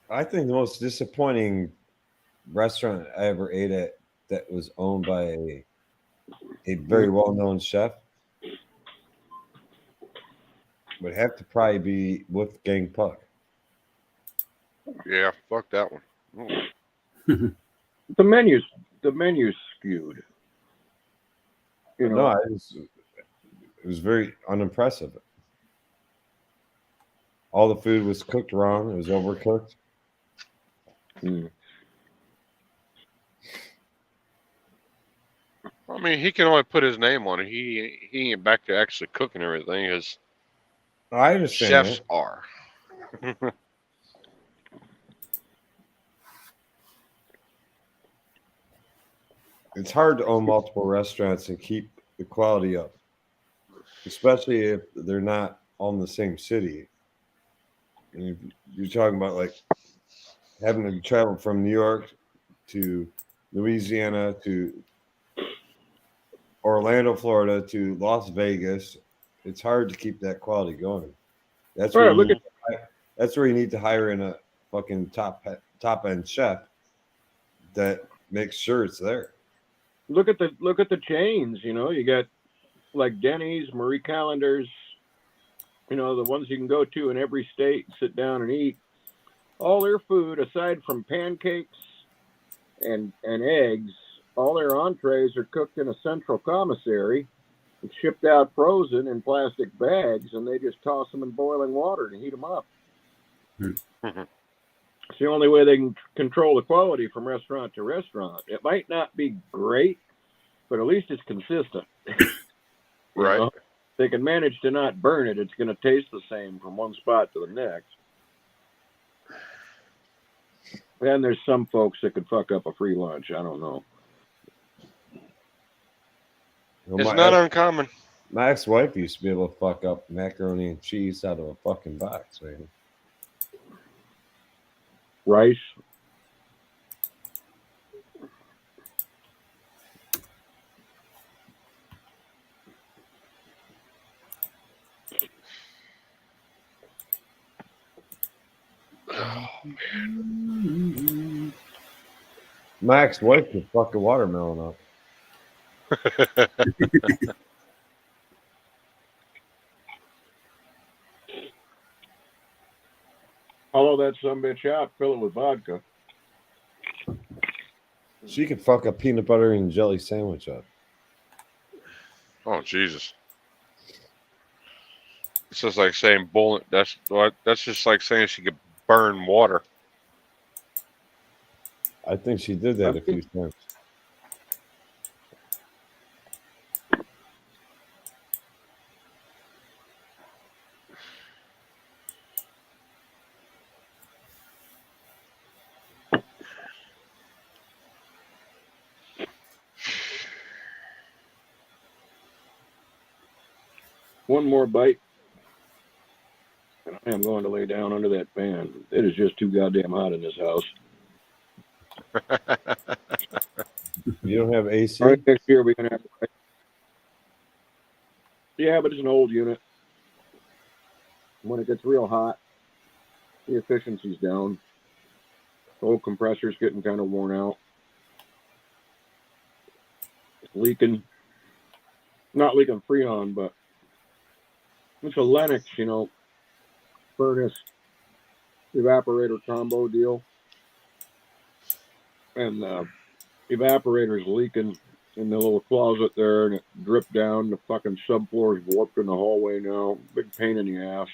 I think the most disappointing restaurant I ever ate at that was owned by a very well-known chef would have to probably be Wolfgang Puck. Yeah, fuck that one. Mm. The menu's skewed. You know, No, it was very unimpressive. All the food was cooked wrong. It was overcooked. Hmm. I mean, he can only put his name on it. He ain't back to actually cooking everything as I understand chefs that. are. It's hard to own multiple restaurants and keep the quality up, especially if they're not all in the same city. And if you're talking about like having to travel from New York to Louisiana to Orlando, Florida to Las Vegas, it's hard to keep that quality going. That's where Right, look that's where you need to hire in a fucking top end chef that makes sure it's there. look at the chains. You know, you got like Denny's, Marie Callender's. You know, the ones you can go to in every state, sit down and eat. All their food, aside from pancakes and eggs, all their entrees are cooked in a central commissary and shipped out frozen in plastic bags, and they just toss them in boiling water to heat them up. It's the only way they can control the quality from restaurant to restaurant. It might not be great, but at least it's consistent. Right. Know? If they can manage to not burn it, it's going to taste the same from one spot to the next. And there's some folks that could fuck up a free lunch. I don't know. You know, It's not uncommon. my ex-wife used to be able to fuck up macaroni and cheese out of a fucking box, man. Rice. My ex-wife could fuck a watermelon up. Hollow that sumbitch out, fill it with vodka. She could fuck a peanut butter and jelly sandwich up. Oh Jesus! It's just like saying bullet. That's just like saying she could burn water. I think she did that a few times. One more bite, and I am going to lay down under that fan. It is just too goddamn hot in this house. You don't have AC? All right, next year we're going to have. Yeah, but it's an old unit. When it gets real hot, the efficiency's down. The whole compressor's getting kind of worn out. It's leaking. Not leaking Freon, but it's a Lennox, you know, furnace evaporator combo deal. And the evaporator's leaking in the little closet there, and it dripped down. The fucking subfloor is warped in the hallway now. Big pain in the ass.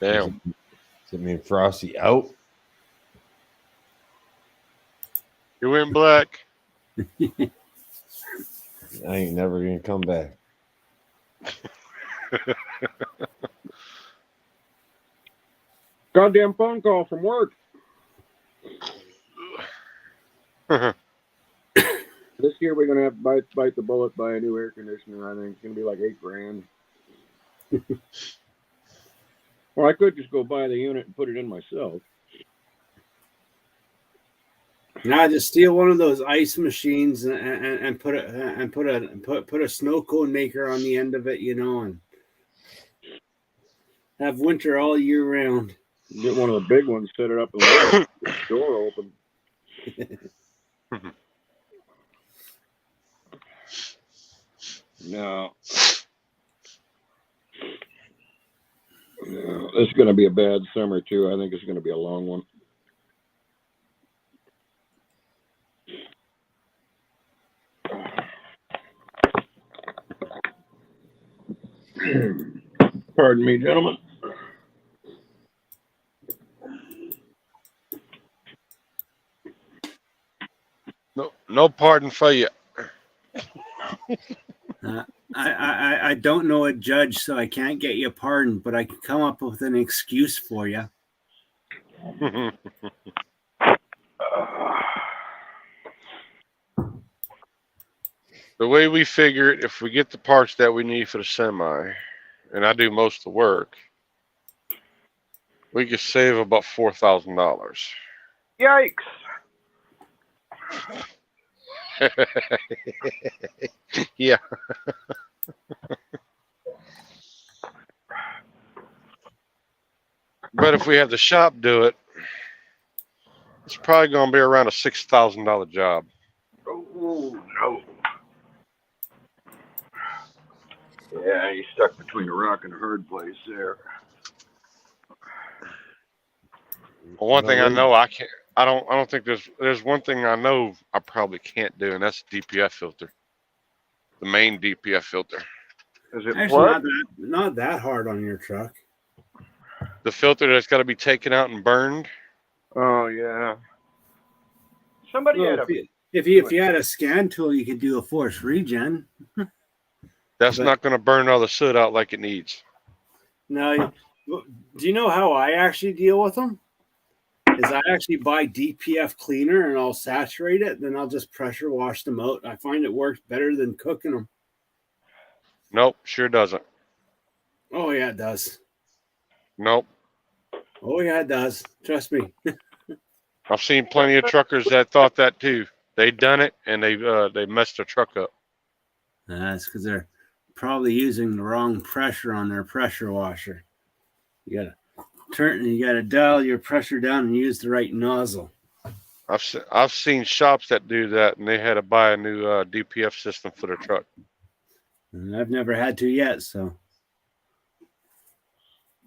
Damn. Does it mean Frosty out? You went black. I ain't never gonna come back. Goddamn phone call from work. This year we're gonna have to bite the bullet, buy a new air conditioner. I think it's gonna be like $8,000. Or I could just go buy the unit and put it in myself. Now just steal one of those ice machines and put a snow cone maker on the end of it, and have winter all year round. Get one of the big ones, set it up in the door open. No. No, it's going to be a bad summer too. I think it's going to be a long one. Pardon me, gentlemen. No pardon for you. I don't know a judge, so I can't get you pardoned, but I can come up with an excuse for you. The way we figure it, if we get the parts that we need for the semi, and I do most of the work, we could save about $4,000. Yikes! Yeah. But if we have the shop do it, it's probably going to be around a $6,000 job. Oh, no. Yeah, you stuck between a rock and a hard place there. Well, one thing I know I can't. I don't think there's one thing I know I probably can't do, and that's the DPF filter. The main DPF filter. Is it Actually, not that hard on your truck. The filter that's got to be taken out and burned. Oh, yeah. Somebody Well, had a if you had a scan tool, you could do a force regen. That's But- not going to burn all the soot out like it needs. Now, do you know how I actually deal with them? Is I actually buy DPF cleaner and I'll saturate it, then I'll just pressure wash them out. I find it works better than cooking them. Nope, sure doesn't. Oh yeah, it does. Nope. Oh yeah, it does. Trust me. I've seen plenty of truckers that thought that too. They done it and they messed their truck up. That's because they're probably using the wrong pressure on their pressure washer. You gotta dial your pressure down and use the right nozzle. I've seen shops that do that, and they had to buy a new DPF system for their truck. And I've never had to yet, so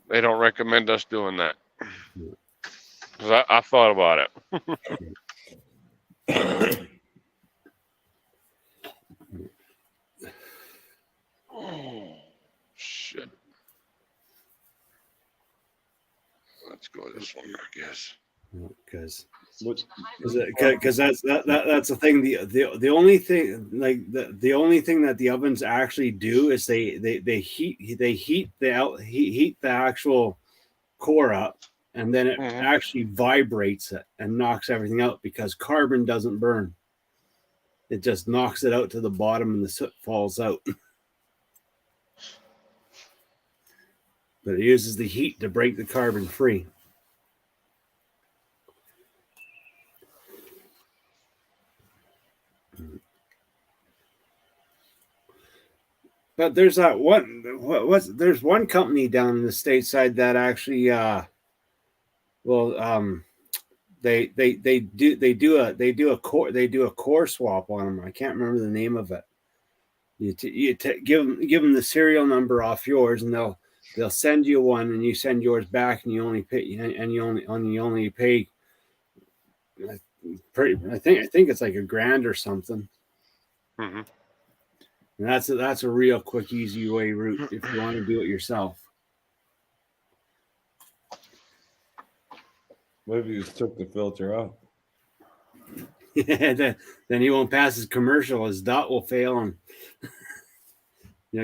They don't recommend us doing that. 'Cause I thought about it. Oh, shit. Let's go this one, I guess. because that's the thing. The only thing the only thing that the ovens actually do is they heat the actual core up, and then it actually vibrates it and knocks everything out because carbon doesn't burn. It just knocks it out to the bottom and the soot falls out. But it uses the heat to break the carbon free. But there's that one. There's one company down in the stateside that actually, they do a core swap on them. I can't remember the name of it. Give them the serial number off yours, and they'll send you one, and you send yours back, and you only pay I think it's like $1,000 or something. Mm-hmm. And that's a real quick, easy way route if you want to do it yourself. What if you just took the filter out? then he won't pass his commercial. His dot will fail and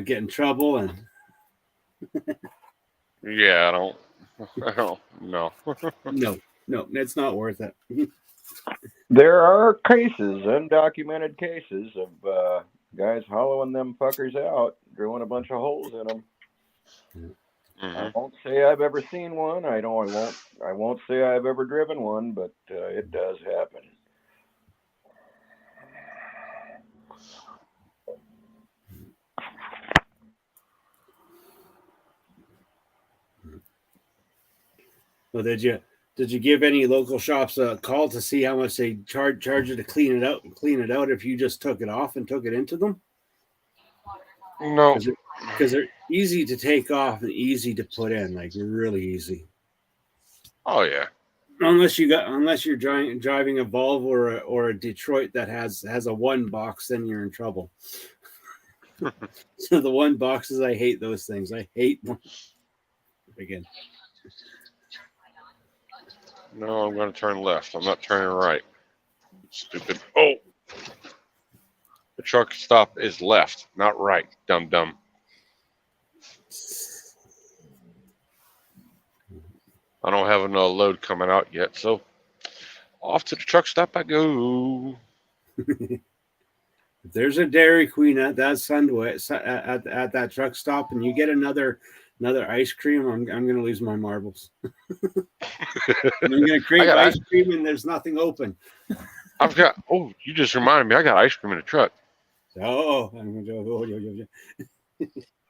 get in trouble. And Yeah, I don't know. no, it's not worth it. There are cases, undocumented cases of guys hollowing them fuckers out, drilling a bunch of holes in them. Mm-hmm. I won't say I've ever seen one. I won't say I've ever driven one, but it does happen. Well, did you give any local shops a call to see how much they charge you to clean it out if you just took it off and took it into them? No. Because they're easy to take off and easy to put in, like really easy. Oh yeah. Unless you're driving a Volvo or a Detroit that has a one box, then you're in trouble. So the one boxes, I hate those things. I hate them. Again. No, I'm going to turn left. I'm not turning right. Stupid. Oh. The truck stop is left, not right. Dum dum. I don't have another load coming out yet, so off to the truck stop I go. If there's a Dairy Queen at that Sunday at that truck stop, and you get another ice cream, I'm going to lose my marbles. I'm going to crave ice cream, and there's nothing open. I've got. Oh, you just reminded me. I got ice cream in the truck. Oh,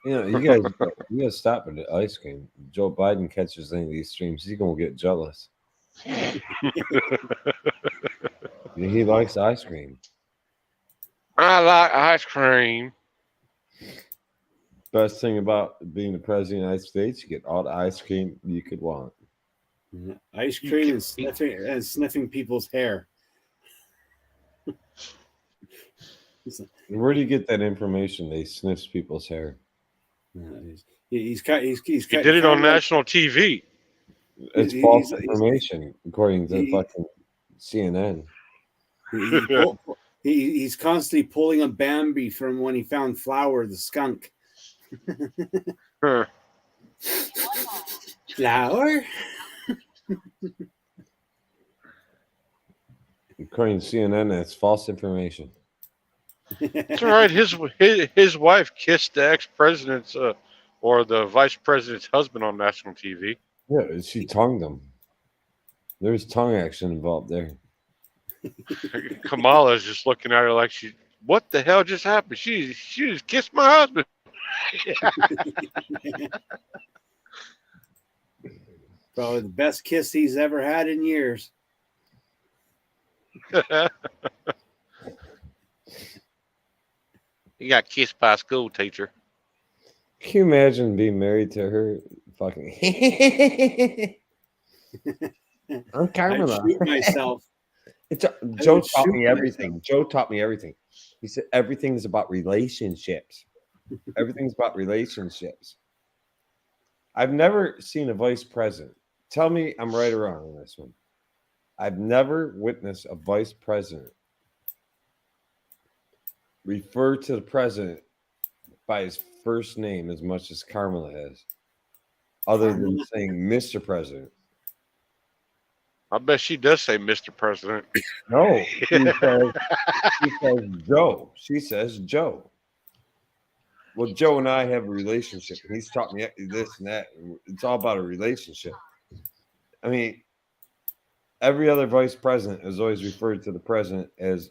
You guys stop at the ice cream. Joe Biden catches any of these streams, he's gonna get jealous. He likes ice cream. I like ice cream. Best thing about being the president of the United States, you get all the ice cream you could want. Ice cream and sniffing people's hair. Where do you get that information? They sniffs people's hair. He did it on national TV. It's false information, according to fucking CNN. He's constantly pulling a Bambi from when he found Flower the skunk. Flower? According to CNN, that's false information. It's all right. His wife kissed the ex-president's or the vice president's husband on national TV. Yeah, she tongued him. There's tongue action involved there. Kamala's just looking at her like what the hell just happened? She just kissed my husband. Probably the best kiss he's ever had in years. He got kissed by a school teacher. Can you imagine being married to her? Fucking. I'm Carmela. I'd shoot myself. Joe taught me everything. Joe taught me everything. He said everything's about relationships. Everything's about relationships. I've never seen a vice president. Tell me I'm right or wrong on this one. I've never witnessed a vice president refer to the president by his first name as much as Carmela has, other than saying Mr. President. I bet she does say Mr. President. No, she says Joe. She says Joe. Well, Joe and I have a relationship. He's taught me this and that. It's all about a relationship. I mean, every other vice president is always referred to the president as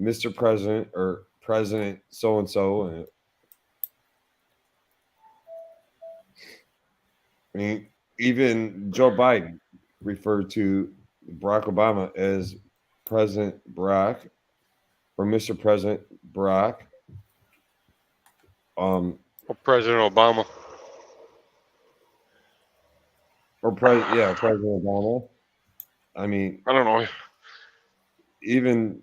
Mr. President or President so-and-so. I mean, even Joe Biden referred to Barack Obama as President Barack or Mr. President Barack. President Obama. Or President Obama. I mean, I don't know. Even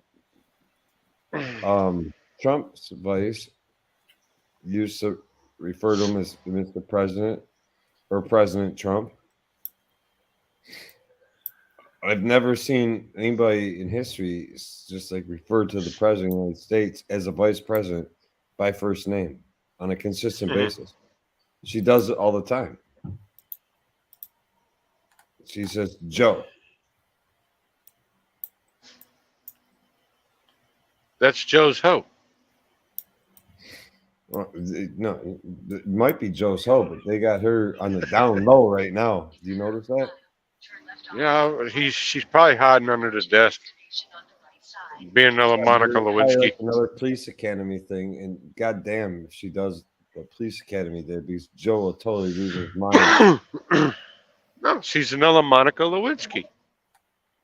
Trump's vice used to refer to him as Mr. President or President Trump. I've never seen anybody in history just like refer to the president of the United States as a vice president by first name on a consistent basis. She does it all the time. She says, Joe. That's Joe's hoe. Well, no, it might be Joe's hoe, but they got her on the down low right now. Do you notice that? Yeah, she's probably hiding under the desk, being another Monica Lewinsky. Like another police academy thing, and goddamn, if she does the police academy there, because Joe will totally lose his mind. No, she's another Monica Lewinsky.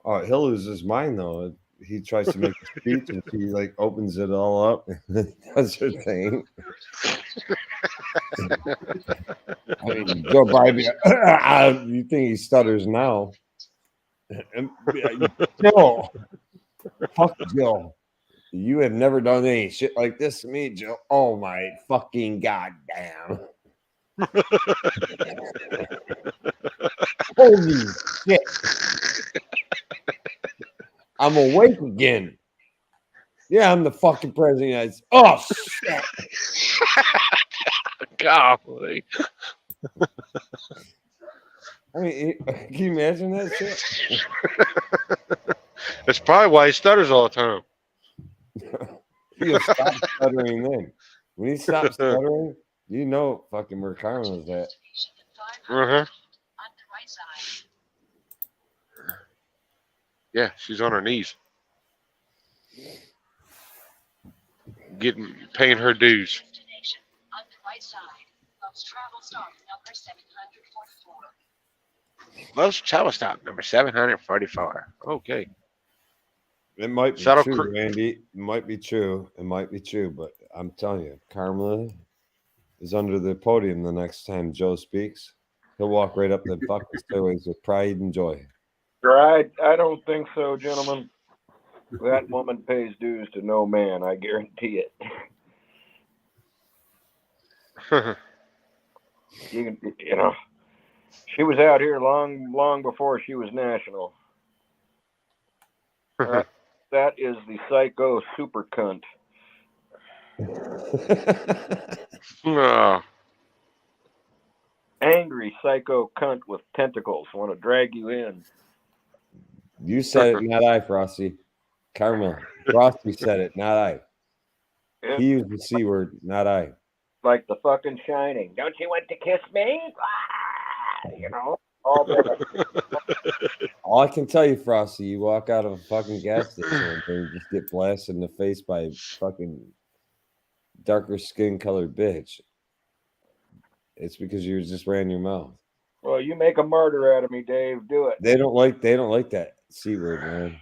Oh, he'll lose his mind though. He tries to make a speech and she like opens it all up and does her thing. I mean, Joe Biden, you think he stutters now? Joe, fuck Joe. You have never done any shit like this to me, Joe. Oh my fucking goddamn. Holy shit. I'm awake again. Yeah, I'm the fucking president. Oh shit. Golly. I mean, can you imagine that shit? That's probably why he stutters all the time. He'll stop stuttering then. When he stops stuttering, you know fucking where Carmen is at. Uh-huh. Yeah, she's on her knees. Paying her dues. Love's travel stop number 744. Okay. It might be Shuttle true, cru- Randy. It might be true. It might be true, but I'm telling you, Carmela is under the podium the next time Joe speaks. He'll walk right up the fucking stairways with pride and joy. I don't think so, gentlemen. That woman pays dues to no man. I guarantee it. You know, she was out here long before she was national. That is the psycho super cunt. Oh, Angry psycho cunt with tentacles. Want to drag you in. You said it, not I, Frosty. Carmela. Frosty said it, not I. Yeah, He used the C word, not I. like the fucking Shining. Don't you want to kiss me? Ah, you know, all that. All I can tell you, Frosty, you walk out of a fucking gas station and just get blasted in the face by a fucking darker skin colored bitch. It's because you just ran your mouth. Well, you make a martyr out of me, Dave. Do it. They don't like that C word, man.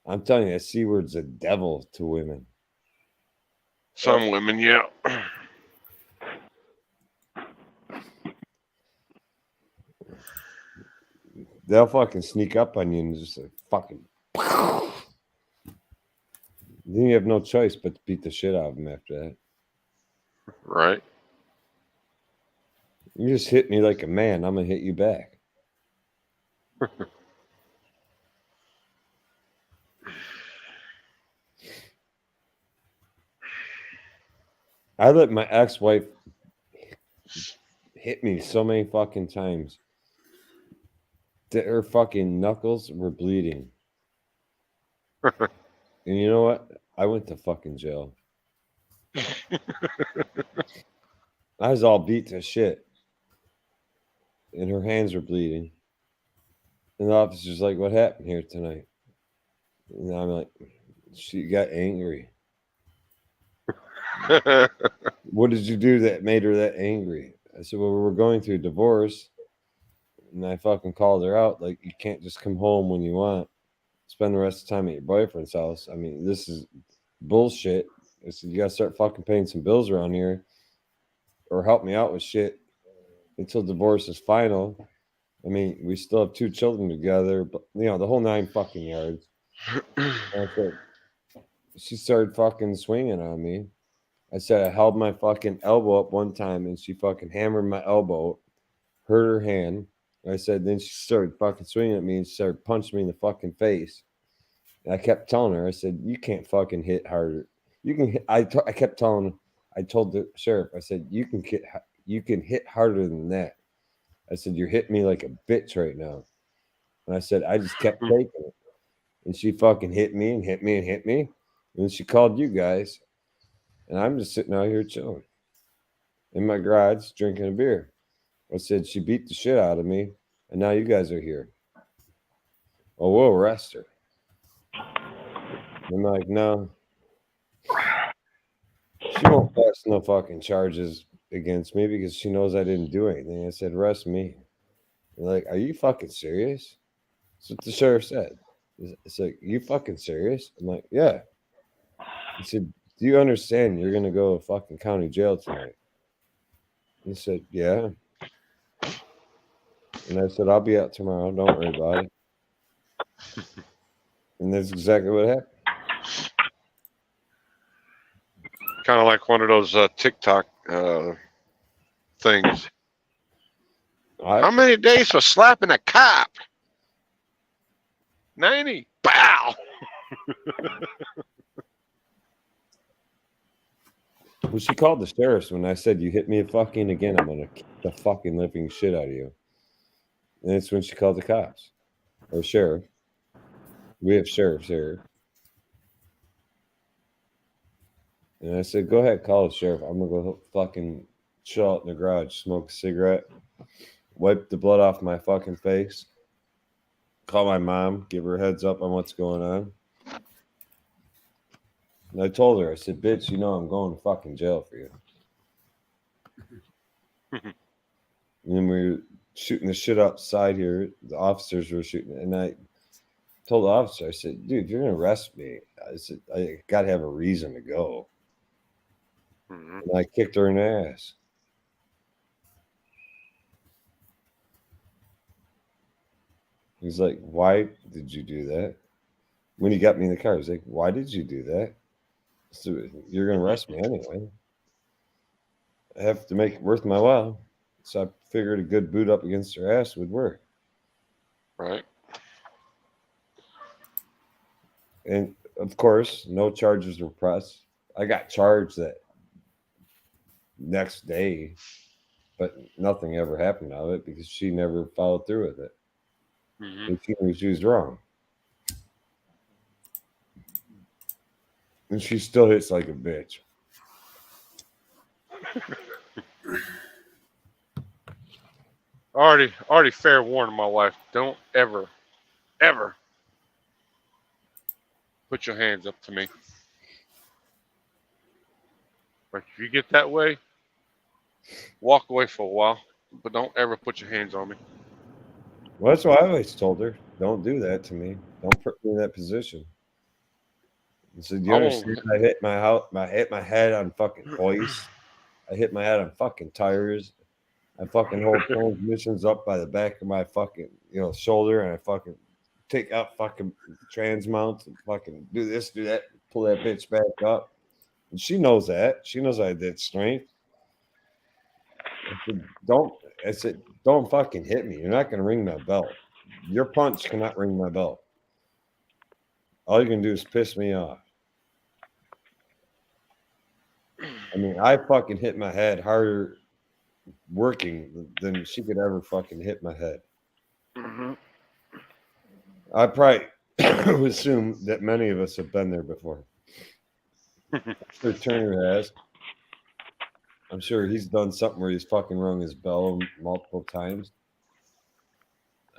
I'm telling you, that C word's a devil to women. some women, yeah. They'll fucking sneak up on you and just like fucking. Then you have no choice but to beat the shit out of them after that. Right. You just hit me like a man, I'm gonna hit you back. I let my ex-wife hit me so many fucking times that her fucking knuckles were bleeding. And you know what? I went to fucking jail. I was all beat to shit. And her hands were bleeding. And the officer's like, "What happened here tonight?" And I'm like, "She got angry." "What did you do that made her that angry?" I said, "Well, we were going through a divorce." And I fucking called her out. Like, you can't just come home when you want. Spend the rest of the time at your boyfriend's house. I mean, this is bullshit. I said, you gotta start fucking paying some bills around here. Or help me out with shit until divorce is final. I mean, we still have 2 children together, but you know, the whole 9 fucking yards. And I said, she started fucking swinging on me. I said I held my fucking elbow up one time and she fucking hammered my elbow, hurt her hand. I said, then she started fucking swinging at me and she started punching me in the fucking face. And I kept telling her, I said, you can't fucking hit harder. You can hit, I kept telling her, I told the sheriff, I said, you can hit harder than that. I said, you're hitting me like a bitch right now. And I said, I just kept taking it. And she fucking hit me and hit me and hit me. And then she called you guys. And I'm just sitting out here chilling in my garage drinking a beer. I said, she beat the shit out of me. And now you guys are here. Oh, we'll arrest her. I'm like, no. She won't press no fucking charges against me because she knows I didn't do anything. I said, arrest me. They're like, are you fucking serious? That's what the sheriff said. It's like, you fucking serious? I'm like, yeah. He said, do you understand you're gonna go to fucking county jail tonight? He said, yeah. And I said, I'll be out tomorrow. Don't worry about it. And that's exactly what happened. Kind of like one of those TikTok things. How many days for slapping a cop? 90. Bow. Well, she called the sheriffs when I said, you hit me fucking again, I'm gonna kick the fucking living shit out of you. And it's when she called the cops or sheriff. We have sheriffs here. And I said, go ahead, call the sheriff. I'm gonna go fucking chill out in the garage, smoke a cigarette, wipe the blood off my fucking face, call my mom, give her a heads up on what's going on. And I told her, I said, bitch, you know I'm going to fucking jail for you. And then we were shooting the shit outside here. The officers were shooting. And I told the officer, I said, dude, you're going to arrest me. I said, I got to have a reason to go. And I kicked her in the ass. He's like, why did you do that? When he got me in the car, he's like, why did you do that? So you're going to arrest me anyway. I have to make it worth my while. So I figured a good boot up against her ass would work. Right. And of course, no charges were pressed. I got charged that next day, but nothing ever happened out of it because she never followed through with it. And she knew she was wrong. And she still hits like a bitch. Already fair warning my wife. Don't ever put your hands up to me. But if you get that way, walk away for a while. But don't ever put your hands on me. Well, that's what I always told her. Don't do that to me. Don't put me in that position. I said, you understand? I hit my head on fucking hoist. I hit my head on fucking tires. I fucking hold transmissions up by the back of my fucking, shoulder, and I fucking take out fucking trans mounts and fucking do this, do that, pull that bitch back up. And she knows that. She knows I did strength. I said, don't fucking hit me. You're not gonna ring my bell. Your punch cannot ring my bell. All you can do is piss me off. I mean, I fucking hit my head harder working than she could ever fucking hit my head. I probably would assume that many of us have been there before. Sure, Turner has. I'm sure he's done something where he's fucking rung his bell multiple times.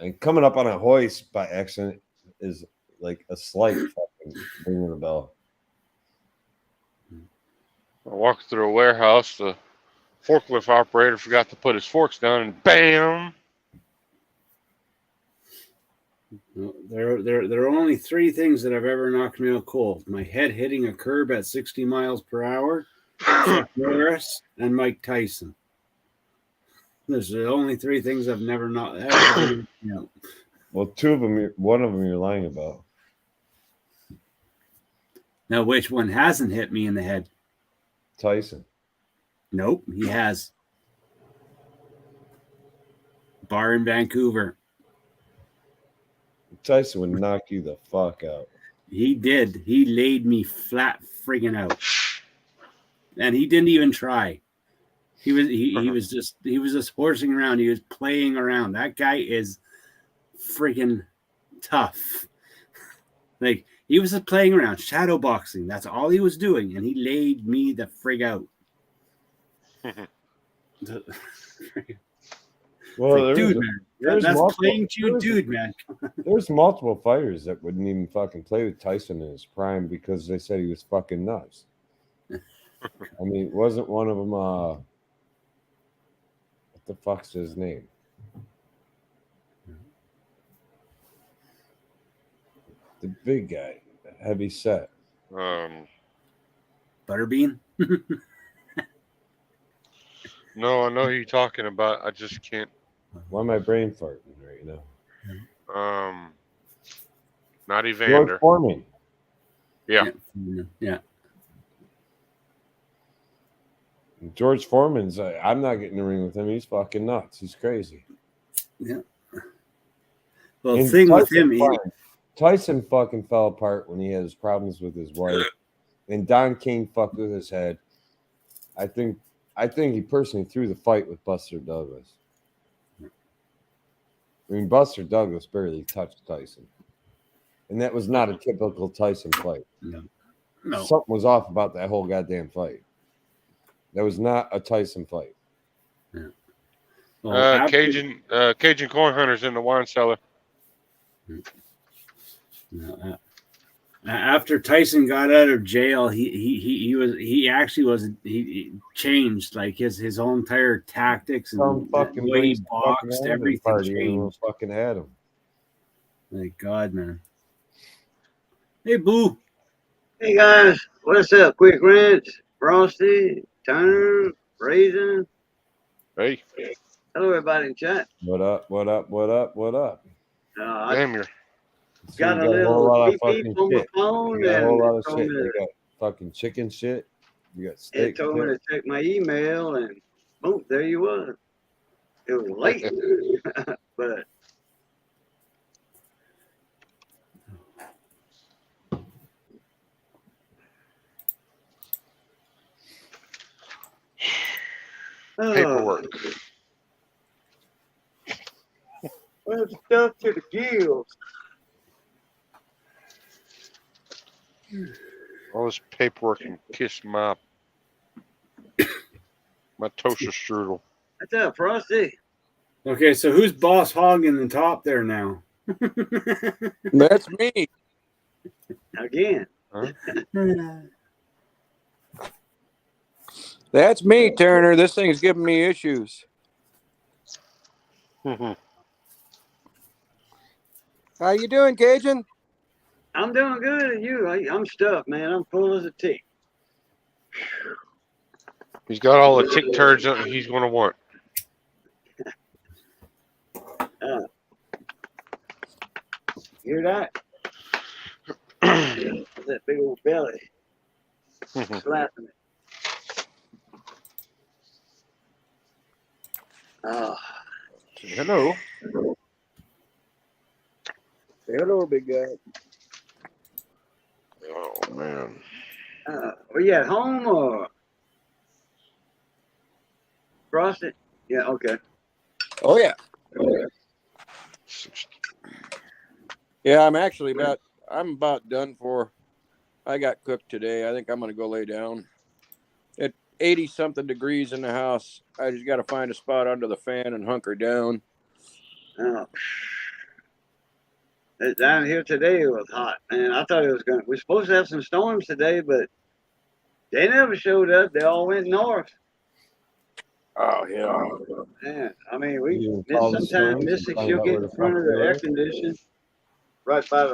And coming up on a hoist by accident is like a slight fucking ringing the bell. I walked through a warehouse. The forklift operator forgot to put his forks down, and bam! There are only three things that have ever knocked me out cold: my head hitting a curb at 60 miles per hour, Chuck Norris, and Mike Tyson. Those are the only three things I've never knocked out. Well, one of them you're lying about. Now, which one hasn't hit me in the head? Tyson. Nope, he has. Bar in Vancouver. Tyson would knock you the fuck out. He did. He laid me flat friggin' out. And he didn't even try. He was just horsing around. He was playing around. That guy is friggin' tough. Like, he was just playing around, shadow boxing. That's all he was doing, and he laid me the frig out. Well, like, dude, man, that's playing to dude, man. There's multiple fighters that wouldn't even fucking play with Tyson in his prime because they said he was fucking nuts. I mean, wasn't one of them? What the fuck's his name? The big guy, heavy set. Butterbean. No, I know who you're talking about. I just can't. Why am I brain farting right now? Not George Evander. Foreman. Yeah. Yeah. George Foreman's. I'm not getting in the ring with him. He's fucking nuts. He's crazy. Yeah. Well, the And thing with him, Tyson fucking fell apart when he had his problems with his wife, and Don King fucked with his head. I think he personally threw the fight with Buster Douglas. I mean, Buster Douglas barely touched Tyson, and that was not a typical Tyson fight. No. Something was off about that whole goddamn fight. That was not a Tyson fight. Yeah. Well, Cajun corn hunters in the wine cellar. After Tyson got out of jail, he changed like his whole entire tactics and the way he boxed, everything changed. Fucking had him. Thank God, man. Hey, Boo. Hey guys, what's up? Quick Ranch, Frosty, Turner, Raisin. Hey. Hello, everybody in chat. What up? What up? What up? What up? I Damn, you're. got a whole little lot beep of fucking beep on my shit. phone, You got a and whole lot of it told shit. me You got fucking chicken shit. You got it steak told me shit. to check my email, and boom, there you was. It was late, but Paperwork. Well, stuff to the gills. All this paperwork and kiss my toaster strudel. What's up, Frosty? Okay, so who's boss hog in the top there now? That's me. Again. Huh? That's me, Turner. This thing's giving me issues. How you doing, Cajun? I'm doing good, and you? I'm stuffed, man. I'm full as a tick. He's got all the tick turds that he's going to want. Hear that? That big old belly slapping it. Oh, Hello. Say hello, big guy. Oh, man. Are you at home or Frosty? Yeah, okay. Oh yeah. Yeah, I'm about done for. I got cooked today. I think I'm gonna go lay down. At 80 something degrees in the house, I just got to find a spot under the fan and hunker down. Oh. Down here today it was hot, man. I thought it was we're supposed to have some storms today, but they never showed up. They all went north. Oh yeah. Man, I mean, we You call the sometimes storms Missy, and find she'll out get where in the front of fuck the they air are. condition right by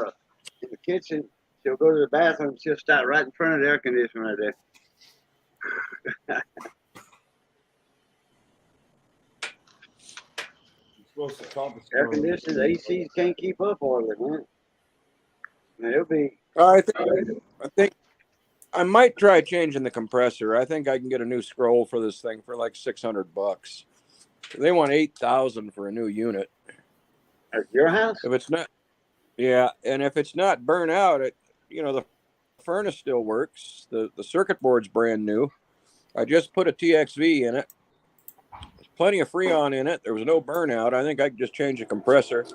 in the kitchen. She'll go to the bathroom. She'll start right in front of the air conditioner right there. Supposed to call the Air storm. conditioners, ACs can't keep up all of it, man. Man, it'll be. I think I might try changing the compressor. I think I can get a new scroll for this thing for like $600. They want 8,000 for a new unit. At your house? If it's not, yeah, and if it's not burnt out, the furnace still works. The circuit board's brand new. I just put a TXV in it. There's plenty of Freon in it. There was no burnout. I think I could just change the compressor.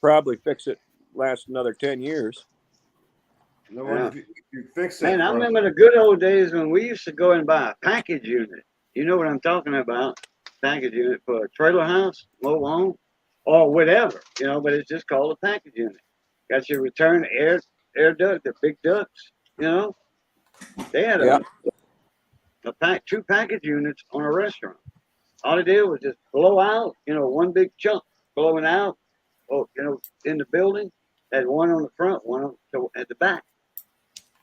Probably fix it. Last another 10 years. No, Yeah. if you fix it. Man, I remember the good old days when we used to go and buy a package unit. You know what I'm talking about? Package unit for a trailer house, mobile home, or whatever, but it's just called a package unit. Got your return air duct, the big ducts, They had two package units on a restaurant. All they did was just blow out, one big chunk blowing out, in the building. Had one on the front, one at the back.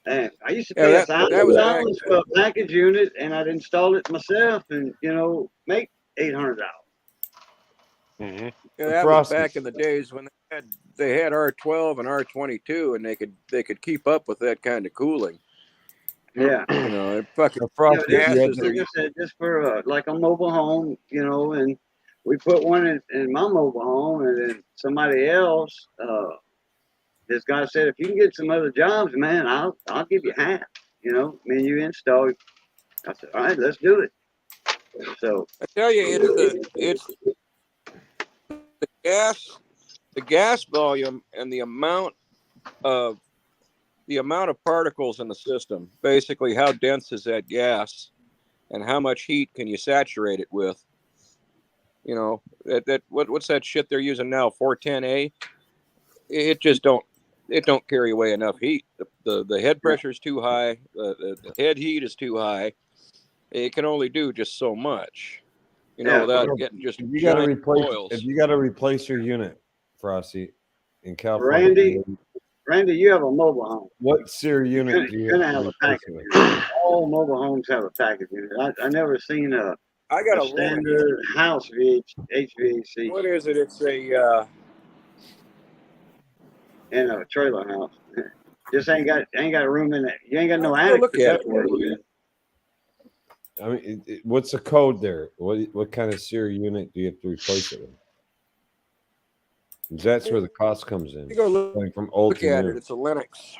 And I used to Yeah, pay that was back. $1,000 for a package unit, and I'd install it myself, and make $800. Mm-hmm. Yeah, that was Frosty. back in the days when they had R12 and R22, and they could keep up with that kind of cooling. Yeah. It fucking The Frosty, this you had is, to- like I said, just for like a mobile home, and we put one in my mobile home, and then somebody else, this guy said, if you can get some other jobs, man, I'll give you half. You install. I said, all right, let's do it. So I tell you, it's the gas volume and the amount of particles in the system. Basically, how dense is that gas, and how much heat can you saturate it with? What's that shit they're using now? 410A. It don't carry away enough heat. The head pressure is too high. The head heat is too high. It can only do just so much, without getting just if you got to giant replace coils. if you got to replace your unit, Frosty, in California. Randy, you have a mobile home. What SEER unit do you You're gonna have have a to replace package it with? unit. All mobile homes have a package unit. I never seen a I got a standard house HVAC What is it? It's a in a trailer house. Just ain't got room in it. You ain't got no Let's go attic look to at put it in. I mean, what's the code there? What kind of SEER unit do you have to replace it with? 'Cause that's where the cost comes in. you go look Going from old to at new. it. It's a Linux.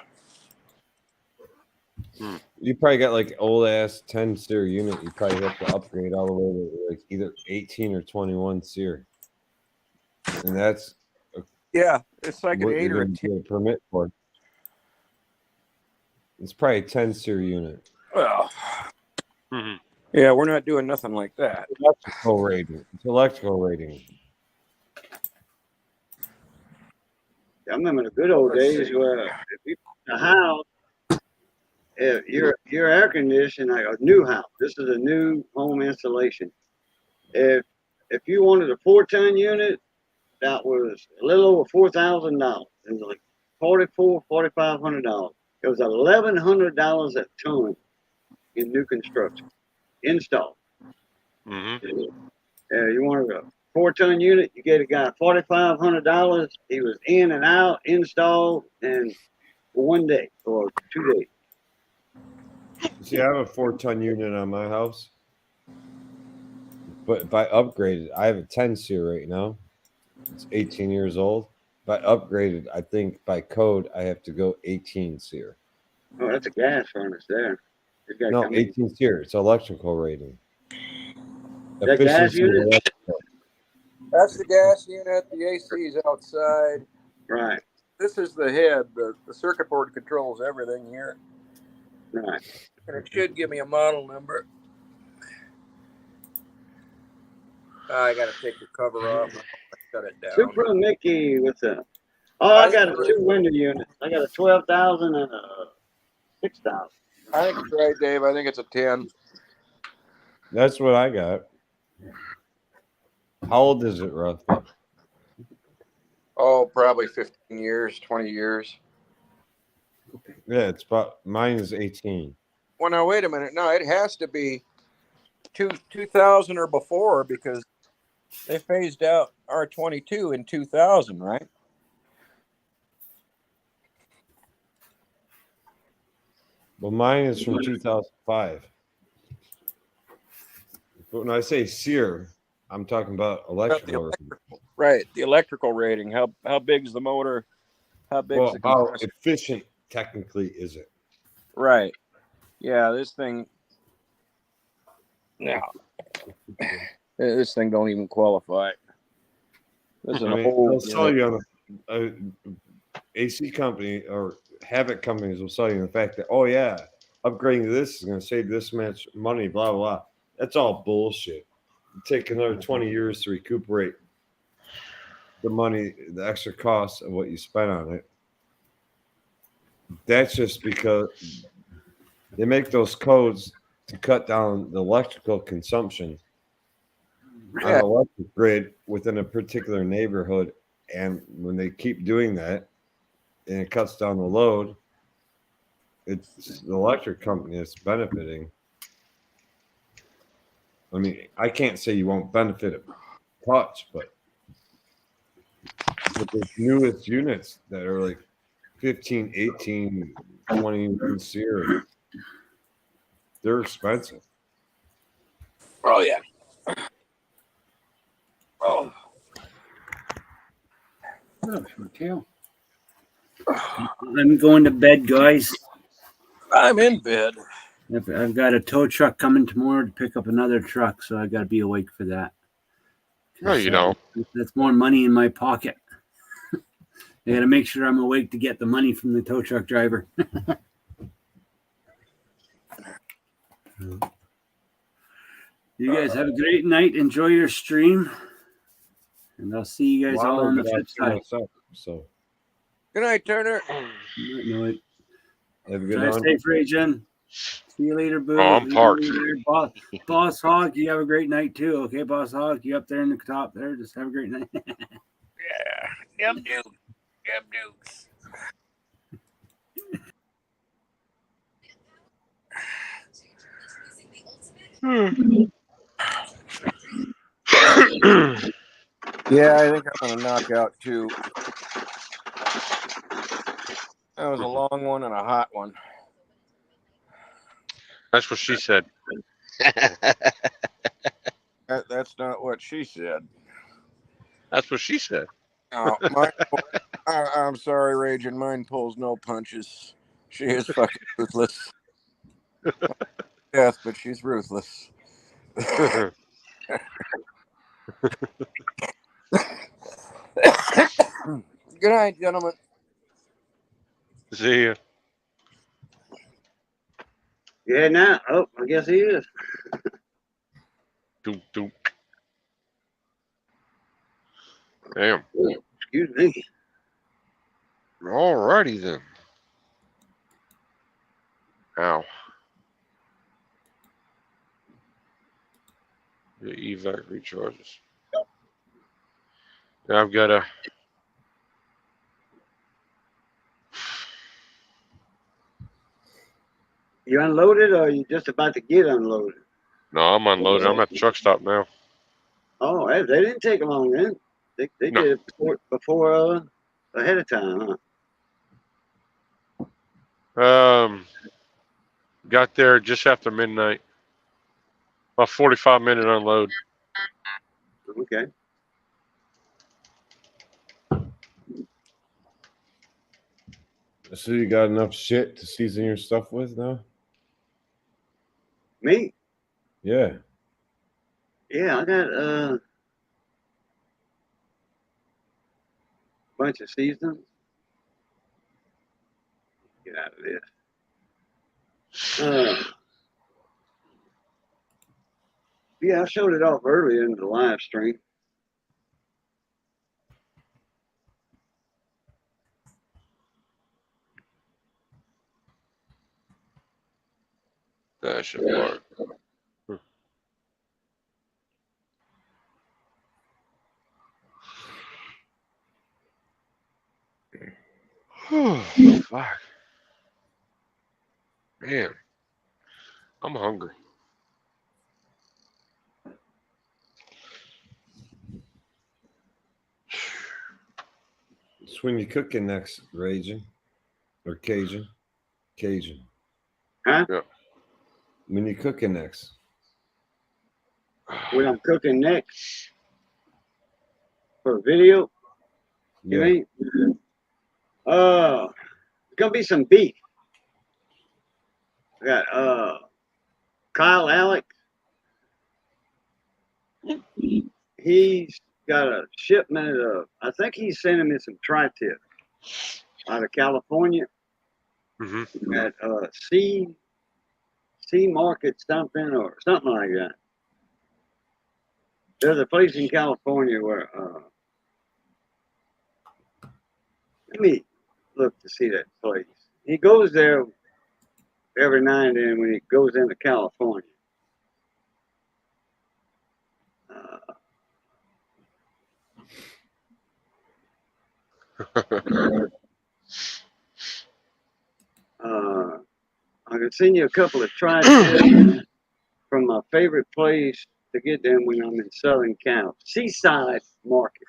You probably got like old ass 10 SEER unit. You probably have to upgrade all the way to like either 18 or 21 SEER, and that's Yeah, it's like an what 8 you're or a going 10. to get a permit for. It's probably a 10 SEER unit. Well, Mm-hmm. yeah, we're not doing nothing like that. Electrical rating. It's electrical rating. I remember the good old days where if you a house, if your air conditioner, like a new house, this is a new home installation. If you wanted a 4-ton unit, that was a little over $4,000. It was like $4,500. It was $1,100 a ton in new construction install. Mm-hmm. You wanted a 4-ton unit, you get a guy $4,500. He was in and out, installed, and for 1 day or 2 days. See, I have a 4-ton unit on my house, but if I upgraded, I have a 10 SEER right now. It's 18 years old. If I upgraded, I think by code I have to go 18 SEER. Oh, that's a gas furnace there. It's got No, 18 SEER. It's electrical rating. That gas Efficiency unit? electrical. That's the gas unit. The AC is outside. Right, This is the head. The circuit board controls everything here. right. And it should give me a model number. I got to take the cover off. Shut it down. Supra Mickey with a. Oh, I got a 2 window unit. I got a 12,000 and a 6,000. I think it's right, Dave. I think it's a 10. That's what I got. How old is it, roughly? Oh, probably 15 years, 20 years. Yeah, it's about mine is 18. Well, now wait a minute. No, it has to be 2000 or before because they phased out R22 in 2000, right? Well, mine is from 2005. But when I say SEER, I'm talking about electrical rating. Right, the electrical rating. How big is the motor? How big is Well, the how compressor? efficient technically is it? Right. Yeah, this thing. No, this thing don't even qualify. This is I a mean, whole. they'll sell you on a AC company or Havoc companies will sell you the fact that, oh yeah, upgrading to this is going to save this much money, blah, blah, blah. That's all bullshit. You take another 20 years to recuperate the money, the extra cost of what you spent on it. That's just because they make those codes to cut down the electrical consumption on Yeah. an electric grid within a particular neighborhood And when they keep doing that and it cuts down the load, it's the electric company that's benefiting. I mean, I can't say you won't benefit it much, but with the newest units that are like 15, 18, 20 SEER, they're expensive. Oh yeah. Oh. Oh, hotel. I'm going to bed, guys. I'm in bed. I've got a tow truck coming tomorrow to pick up another truck, so I got to be awake for that. No, you don't. That's more money in my pocket. I got to make sure I'm awake to get the money from the tow truck driver. You guys have a great night. Enjoy your stream. And I'll see you guys Well, all on the I'm flip side. myself, so Good night, Turner. No, have a good drive one. safe, Ray-Jen. See you later, Boo. Oh, I'm parked. Boss Hog, you have a great night too. Okay, Boss Hog, you up there in the top there. Just have a great night. Yeah. Yum dukes. Yum dukes. Yeah, I think I'm gonna knock out two. That was a long one and a hot one. That's what she said. That's not what she said. That's what she said. No, I'm sorry, Raging. Mine pulls no punches. She is fucking ruthless. Yes, but she's ruthless. Good night, gentlemen. See ya. Yeah, now. Oh, I guess he is. Doop, doop. Damn. Excuse me. Alrighty then. Ow. The evac recharges. Now I've got a. You unloaded, or are you just about to get unloaded? No, I'm unloaded. I'm at the truck stop now. Oh, they didn't take long then. They No. did it before ahead of time, huh? Got there just after midnight. About 45-minute unload. Okay. So you got enough shit to season your stuff with now? Me? Yeah. Yeah, I got a bunch of seasons. Get out of this. Yeah, I showed it off earlier in the live stream. That should work. Fuck. Man, I'm hungry. It's when you cooking next, Raging or Cajun. Cajun. Huh? Yeah. When you cooking next. When I'm cooking next for a video, you Yeah. mean? It's gonna be some beef. I got Kyle Alex. He's got a shipment of, I think he's sending me some tri-tip out of California Mm-hmm. at Sea Market something or something like that. There's a place in California where let me look to see that place. He goes there every now and then when he goes into California. I can send you a couple of tried steaks from my favorite place to get them when I'm in Southern Cal. Seaside Market.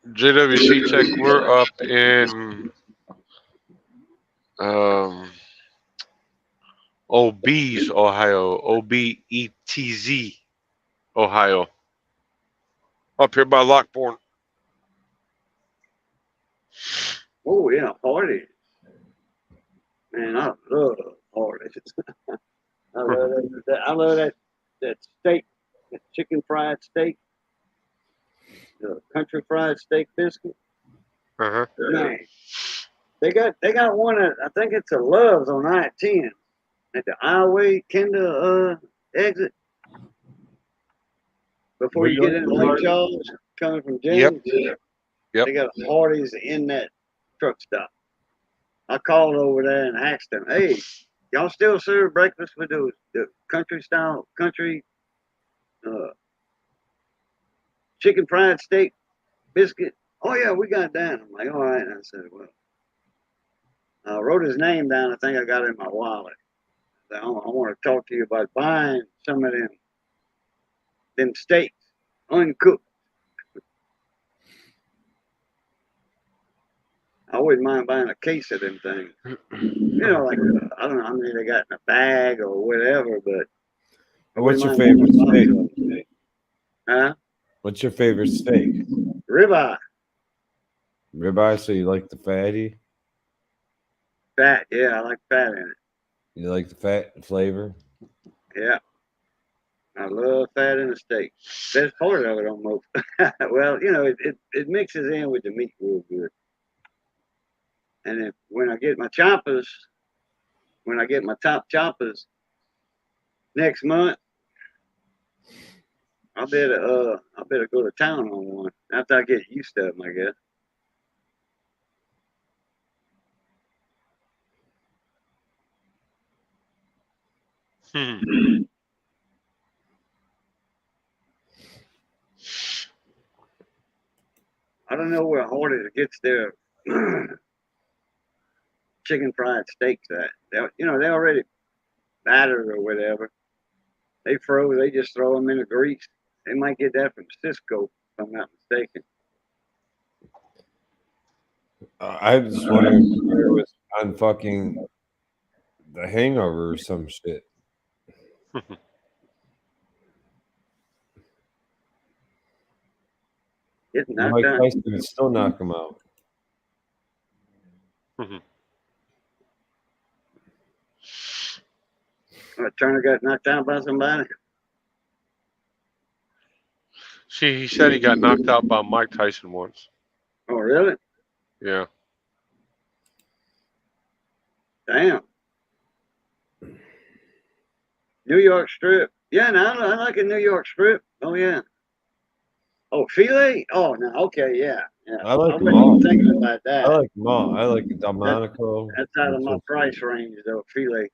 JWC Tech, we're up in OB's, Ohio. OBETZ, Ohio. Up here by Lockbourne. Oh yeah, Hardee's. Man, I love Hardee's. I love that steak, that chicken fried steak, the country fried steak biscuit. Uh-huh. Man, they got one at, I think it's a Love's on I-10 at the Iowa Kinder exit before you get into Lake Charles coming from James. Yep. They got a Hardee's in that truck stop. I called over there and asked them, "Hey, y'all still serve breakfast with the country style chicken fried steak biscuit?" "Oh yeah, we got that." I'm like, "All right." And I said, "Well," I wrote his name down. I think I got it in my wallet. I said, "I want to talk to you about buying some of them steaks uncooked. I wouldn't mind buying a case of them things. You know, like I don't know how many they got in a bag or whatever, but." What's your favorite steak? Huh? What's your favorite steak? Ribeye. Ribeye, so you like the fatty? Fat, yeah, I like fat in it. You like the fat flavor? Yeah. I love fat in a steak. Best part of it almost. Well, you know, it mixes in with the meat real good. And when I get my choppers, when I get my top choppers next month, I better go to town on one after I get used to them, I guess. I don't know where Hardee's gets their chicken fried steaks at. They already battered or whatever. They just throw them in the grease. They might get that from Cisco, if I'm not mistaken. I was just wondering if it was on fucking The Hangover or some shit. Mike Tyson would still knock him out. Turner got knocked out by somebody? See, he said he got knocked out by Mike Tyson once. Oh, really? Yeah. Damn. New York strip. Yeah, no, I like a New York strip. Oh, yeah. Oh, filet? Oh, no. Okay, yeah. I like them wasn't all. even thinking about that. I like them all. I like Delmonico. That's out of my price range, though, filet.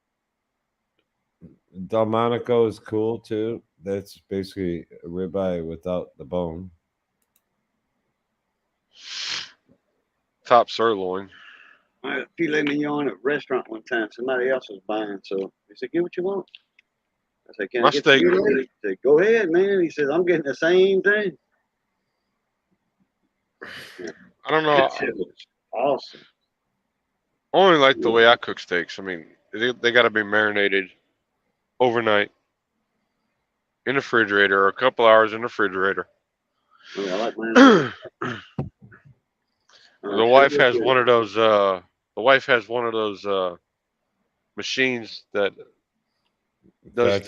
Delmonico is cool, too. That's basically a ribeye without the bone. Top sirloin. I had a filet mignon at a restaurant one time. Somebody else was buying, so he said, "Get what you want." I said, "Can I get the filet?" He said, "Go ahead, man." He said, "I'm getting the same thing." I don't know. It was awesome. I only like the way I cook steaks. I mean, they got to be marinated overnight in the refrigerator or a couple hours in the refrigerator. Yeah, I like mine. The wife has one of those. The wife has one of those machines that does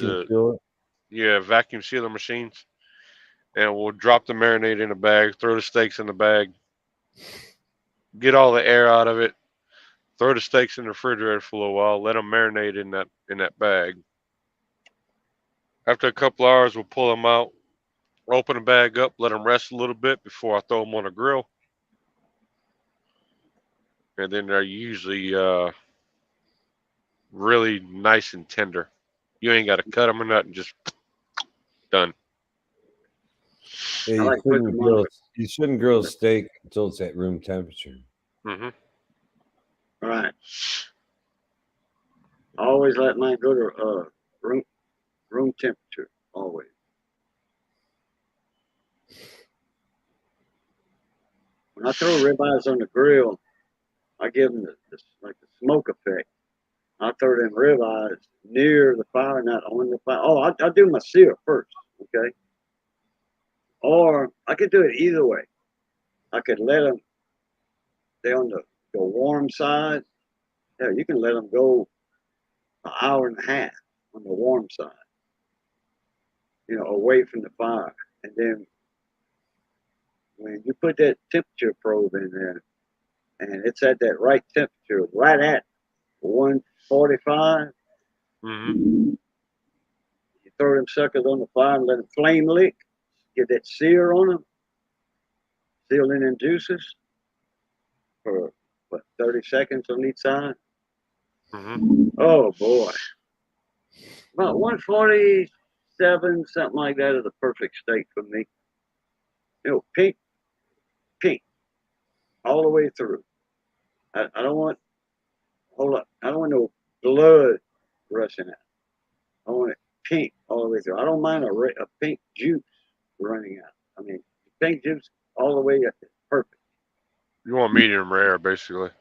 vacuum sealer machines, and we'll drop the marinade in a bag, throw the steaks in the bag, get all the air out of it, throw the steaks in the refrigerator for a little while, let them marinate in that bag. After a couple hours, we'll pull them out, open the bag up, let them rest a little bit before I throw them on a grill. And then they're usually really nice and tender. You ain't got to cut them or nothing, just done. Yeah, I like putting them on. you shouldn't grill steak until it's at room temperature. Mm-hmm. Right. I always let mine go to room temperature. Always. When I throw ribeyes on the grill, I give them the smoke effect. I throw them ribeyes near the fire, not on the fire. Oh, I do my sear first, okay? Or I could do it either way. I could let them stay on the warm side. Yeah, you can let them go an hour and a half on the warm side, away from the fire. And then when you put that temperature probe in there, and it's at that right temperature, right at 145, Mm-hmm. you throw them suckers on the fire and let them flame lick, get that sear on them, seal in them juices for, 30 seconds on each side. Mm-hmm. Oh, boy. About 147, something like that, is a perfect steak for me. Pink, all the way through. I don't want, hold up, I don't want no blood rushing out. I want it pink all the way through. I don't mind a pink juice running out. I mean, pink juice all the way up is perfect. You want medium rare, basically.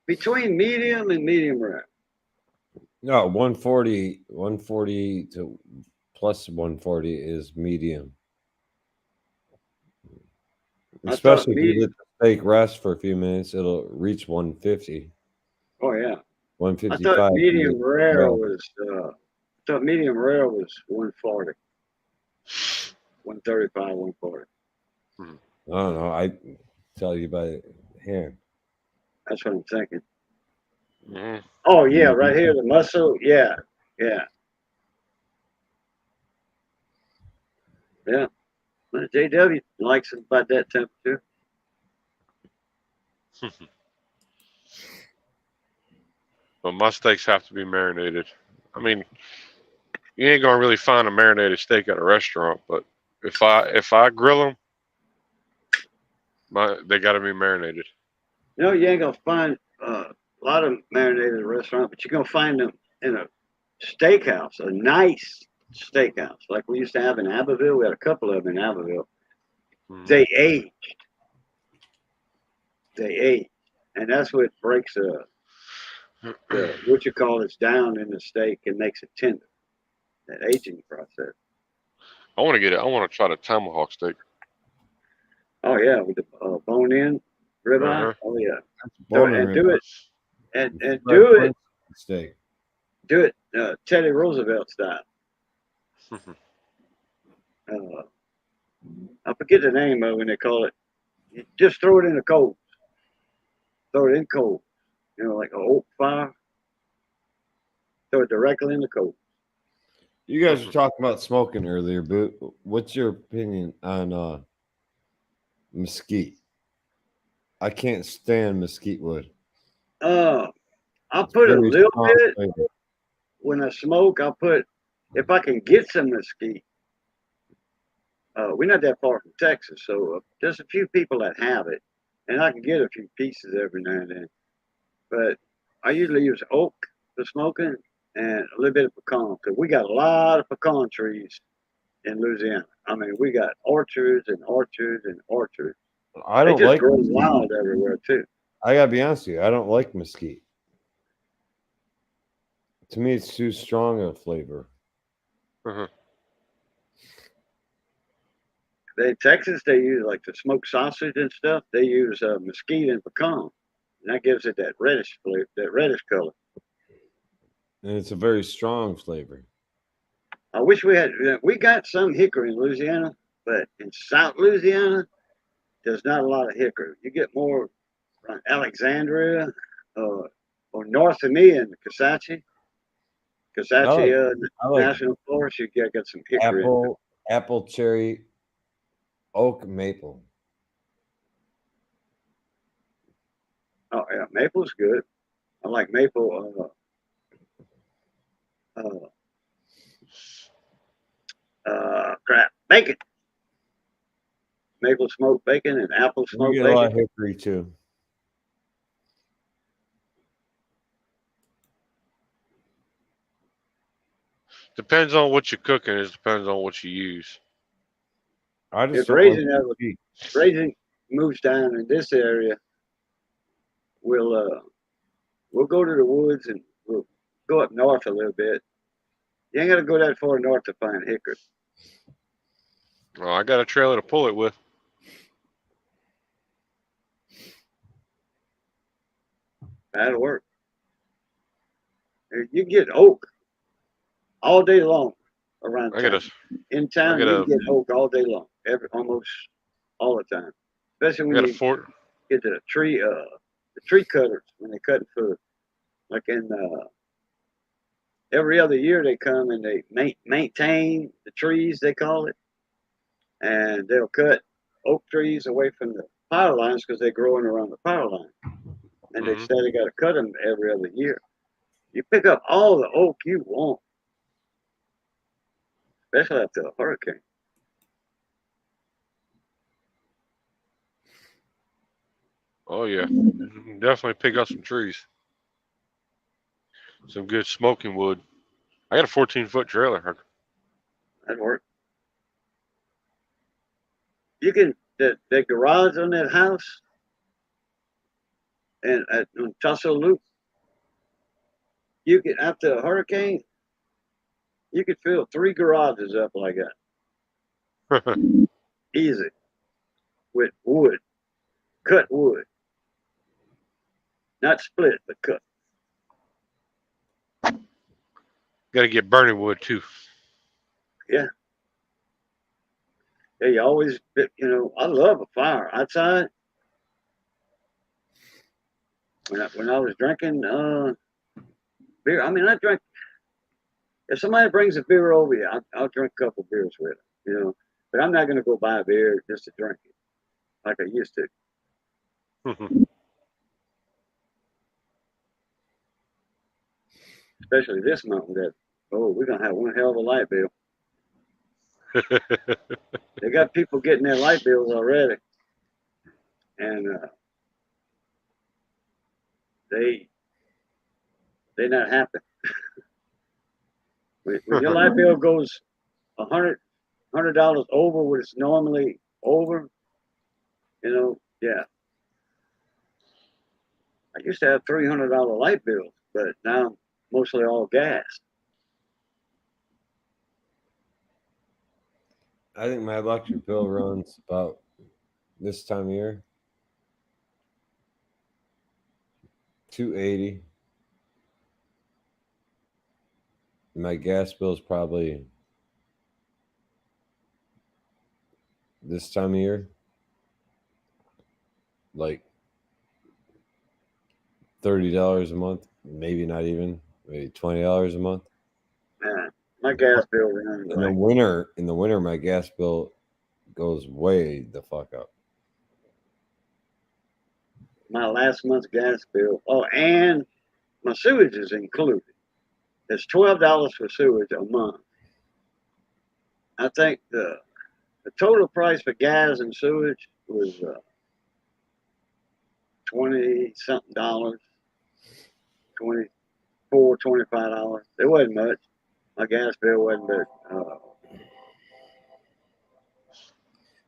Between medium and medium rare. No, 140 to plus 140 is medium. Especially if you let the steak rest for a few minutes, it'll reach 150. Oh yeah. 155. I thought medium rare was 140. 135, 140. I don't know. I tell you by hand. That's what I'm thinking. Mm-hmm. Oh yeah, right here, the muscle. Yeah. Well, JW likes it about that temperature. But my steaks have to be marinated. I mean, you ain't gonna really find a marinated steak at a restaurant, but if I grill them, they got to be marinated. You ain't gonna find a lot of marinated at a restaurant, but you're gonna find them in a steakhouse, a nice steakhouse, like we used to have in Abbeville. We had a couple of them in Abbeville. Mm-hmm. They aged, and that's what breaks what you call it's down in the steak and makes it tender. That aging process. I want to try the tomahawk steak. Oh yeah, with the bone-in ribeye. Uh-huh. Oh yeah. And do it, and do it. Steak. Do it, Teddy Roosevelt style. I forget the name of it when they call it. You just throw it in the coals. Throw it in coals. Like an oak fire. Throw it directly in the coals. You guys were talking about smoking earlier, but what's your opinion on mesquite? I can't stand mesquite wood. I'll put a little bit flavor. When I smoke. If I can get some mesquite. We're not that far from Texas, so there's a few people that have it, and I can get a few pieces every now and then. But I usually use oak for smoking and a little bit of pecan, because we got a lot of pecan trees in Louisiana. I mean, we got orchards and orchards and orchards. I don't like grow wild everywhere too. I gotta be honest with you, I don't like mesquite. To me, it's too strong a flavor. Uh-huh. In Texas, they use like the smoked sausage and stuff. They use mesquite and pecan, and that gives it that reddish flavor, that reddish color. And it's a very strong flavor. I wish we got some hickory in Louisiana, but in South Louisiana, there's not a lot of hickory. You get more around Alexandria or north of me in Kisatchie. National Forest, you get some hickory. Apple, cherry, oak, maple. Oh yeah, maple's good. I like maple. Crap. bacon. Maple smoked bacon and apple We smoked get a lot of bacon. hickory too. Depends on what you're cooking. It depends on what you use. I just If don't like raising moves down in this area, we'll go to the woods and we'll go up north a little bit. You ain't got to go that far north to find hickory. Well, I got a trailer to pull it with. That'll work. You get oak all day long around I town. got a, In town, I got you can get oak all day long, almost all the time. Especially I when got a you fort. get the tree cutters when they cut for, like in every other year they come and they maintain the trees, they call it, and they'll cut oak trees away from the power lines because they're growing around the power line, and they say they got to cut them every other year. You pick up all the oak you want, especially after a hurricane. Oh yeah, you can definitely pick up some trees. Some good smoking wood. I got a 14-foot trailer. That'd work. You can the garage on that house and on Tussle Loop. You can after a hurricane, you could fill 3 garages up like that. Easy. With wood. Cut wood. Not split, but cut. Got to get burning wood too. Yeah. Yeah, you always, I love a fire outside. When I was drinking beer, I drink. If somebody brings a beer over here, I'll drink a couple beers with them, But I'm not going to go buy a beer just to drink it like I used to. Especially this mountain we're going to have one hell of a light bill. They got people getting their light bills already. And they're not happy. When your light bill goes $100 over what it's normally over, yeah. I used to have $300 light bills, but now mostly all gas. I think my electric bill runs about this time of year $280. My gas bill is probably this time of year like $30 a month, maybe not even, maybe $20 a month. Man, my gas bill runs in the winter, my gas bill goes way the fuck up. My last month's gas bill. Oh, and my sewage is included. It's $12 for sewage a month. I think the total price for gas and sewage was $20-something, $24, $25. It wasn't much. My gas bill wasn't big.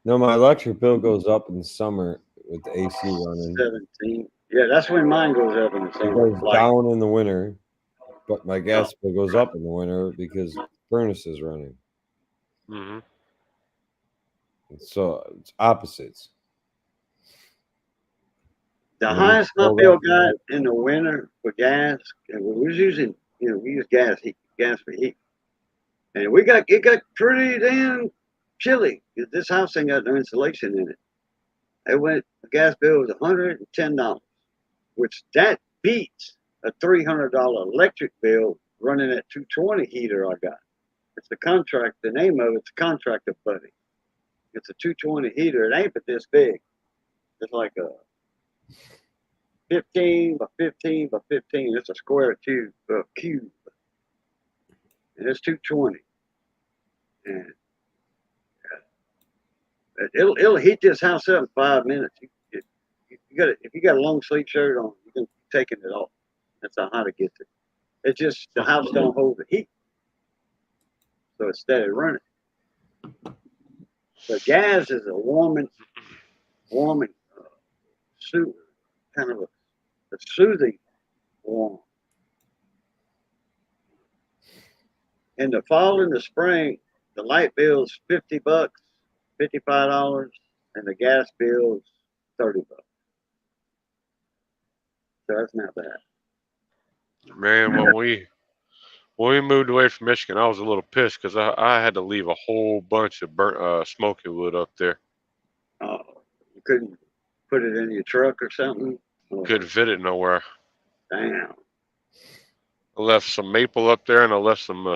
No, my electric bill goes up in the summer with the AC running. 17. Yeah, that's when mine goes up in the summer. It goes down in the winter, but my gas bill goes up in the winter because the furnace is running. Mm-hmm. So it's opposites. The highest my bill got in the winter for gas, and we was using, we use gas for heat, and it got pretty damn chilly. This house ain't got no insulation in it. The gas bill was $110, which that beats a $300 electric bill running at 220 heater I got. It's the name of it's Contractor Buddy. It's a 220 heater. It ain't but this big. It's like a 15 by 15 by 15. It's a square cube. And it's 220. And It'll heat this house up in 5 minutes. If you got a long sleeve shirt on, you can taking it off. That's how hot it gets it. It's just the house don't hold the heat, so it's steady running. The gas is a warming, kind of a soothing warm. In the fall and the spring, the light bill's $50, $55, and the gas bill's $30. So that's not bad. Man, when we moved away from Michigan, I was a little pissed because I had to leave a whole bunch of burnt smoking wood up there. Oh, you couldn't put it in your truck or something? Oh, Couldn't fit it nowhere. damn. I left some maple up there, and I left some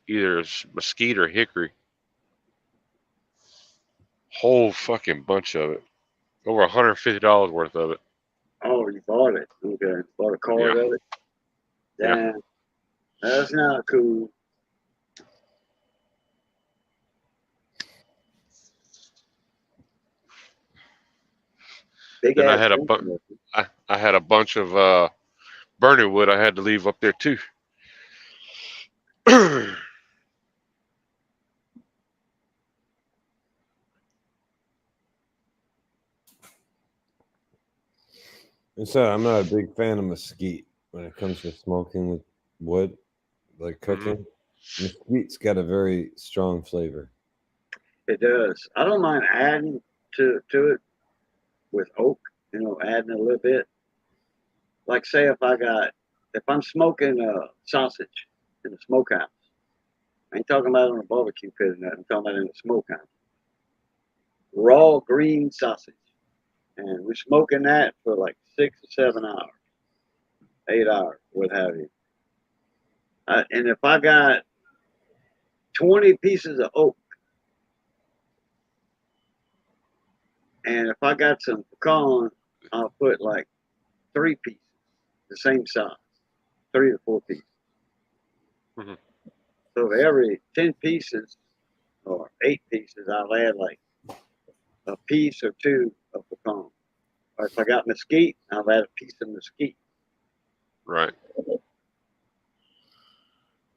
either mesquite or hickory. Whole fucking bunch of it. Over $150 worth of it. Oh, you bought it. Okay. Bought a card Yeah. of it? Yeah. Damn. That's not cool. Big Then I ass had bunch. I had a bunch of burning wood I had to leave up there too. And so I'm not a big fan of mesquite when it comes to smoking with wood, like cooking. Mesquite's got a very strong flavor. It does. I don't mind adding to it with oak, adding a little bit. Like say if I'm smoking sausage in the smokehouse, I ain't talking about on a barbecue pit or nothing, I'm talking about in the smokehouse. Raw green sausage. And we're smoking that for like 6 or 7 hours, 8 hours, what have you. And if I got 20 pieces of oak, and if I got some pecan, I'll put like 3 pieces, the same size, 3 to 4 pieces. Mm-hmm. So every 10 pieces or 8 pieces, I'll add like a piece or 2 of pecan. Or if I got mesquite, I'll add a piece of mesquite. Right.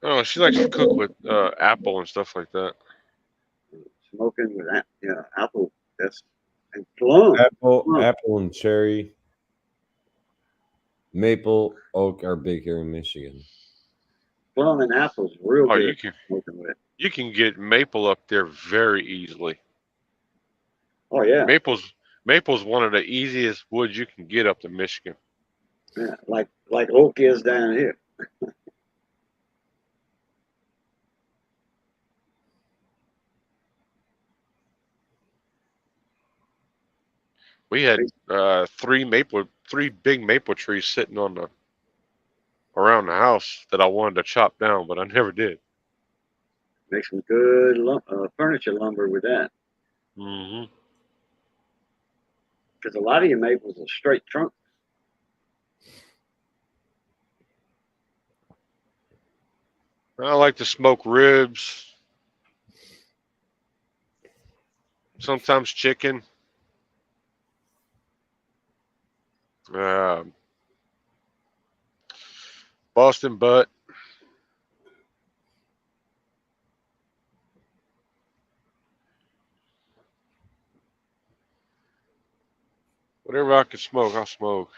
Oh, she likes to cook with apple and stuff like that. Smoking with that, apple. And plum. Apple and cherry. Maple, oak are big here in Michigan. Plum and apple's real good. You can get maple up there very easily. Oh yeah. Maple's one of the easiest woods you can get up to Michigan. Yeah, like oak is down here. We had 3 big maple trees sitting around the house that I wanted to chop down, but I never did. Make some good furniture lumber with that. Mm-hmm. Because a lot of your maples are straight trunks. I like to smoke ribs. Sometimes chicken. Boston butt. Whatever I can smoke, I'll smoke.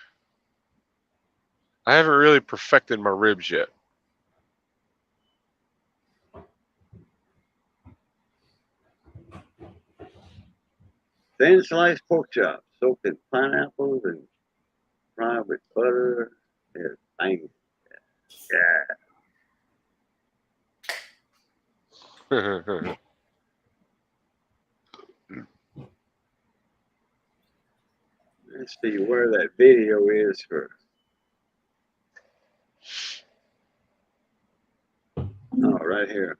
I haven't really perfected my ribs yet. Thin sliced pork chops soaked in pineapples and fried with butter. It's banging. Yeah. Let's see where that video is for. Oh, right here.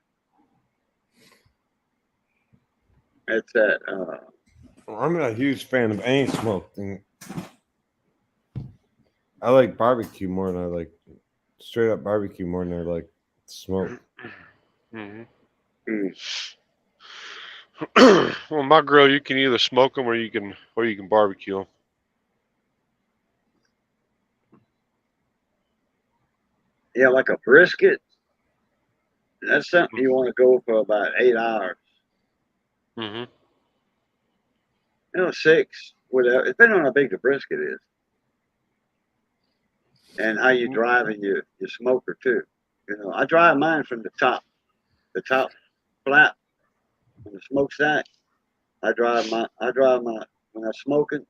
That's that. I'm not a huge fan of any smoked thing. I like barbecue more than I like straight up barbecue more than I like smoke. Mm-hmm. Mm. Well, my grill, you can either smoke them or you can barbecue them. Yeah, like a brisket. That's something you want to go for about 8 hours. Mm-hmm. 6, whatever. Depending on how big the brisket is. And how you driving your smoker too. I drive mine from the top flap on the smokestack. I drive my when I'm smoking,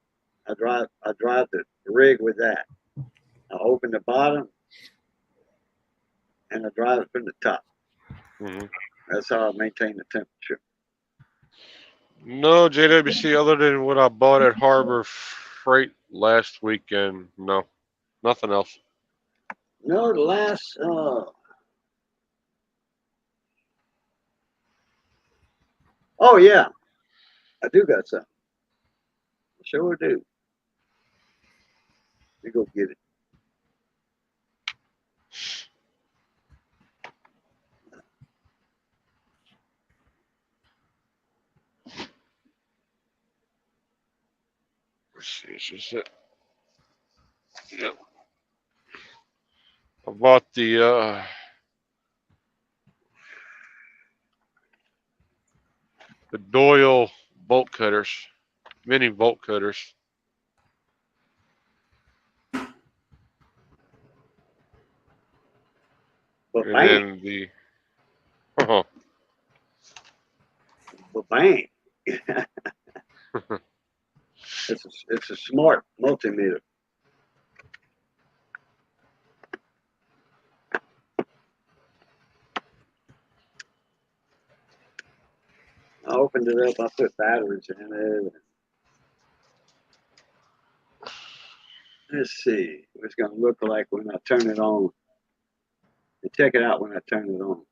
I drive the rig with that. I open the bottom and I drive it from the top. Mm-hmm. That's how I maintain the temperature. No, JWC, other than what I bought at Harbor Freight last weekend, no, nothing else. No, the last oh yeah, I do got something. I sure do. Let me go get it. Let's see, it's just it. Yep. I bought the Doyle bolt cutters, mini bolt cutters. But And bang. then the But bang. It's a smart multimeter. I opened it up. I put batteries in it. Let's see what it's going to look like when I turn it on. And check it out when I turn it on.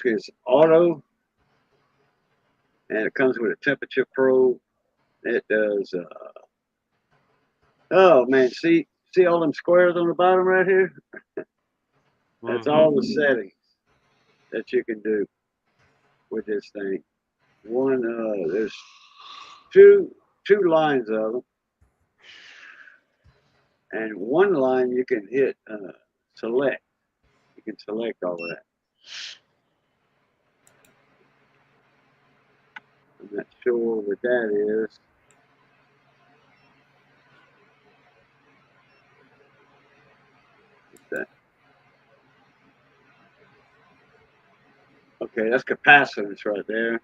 It's auto, and it comes with a temperature probe. It does. Oh man, see all them squares on the bottom right here? That's all the settings that you can do with this thing. There's two lines of them, and one line you can hit select. You can select all of that. I'm not sure what that is. What's that? Okay, that's capacitance right there.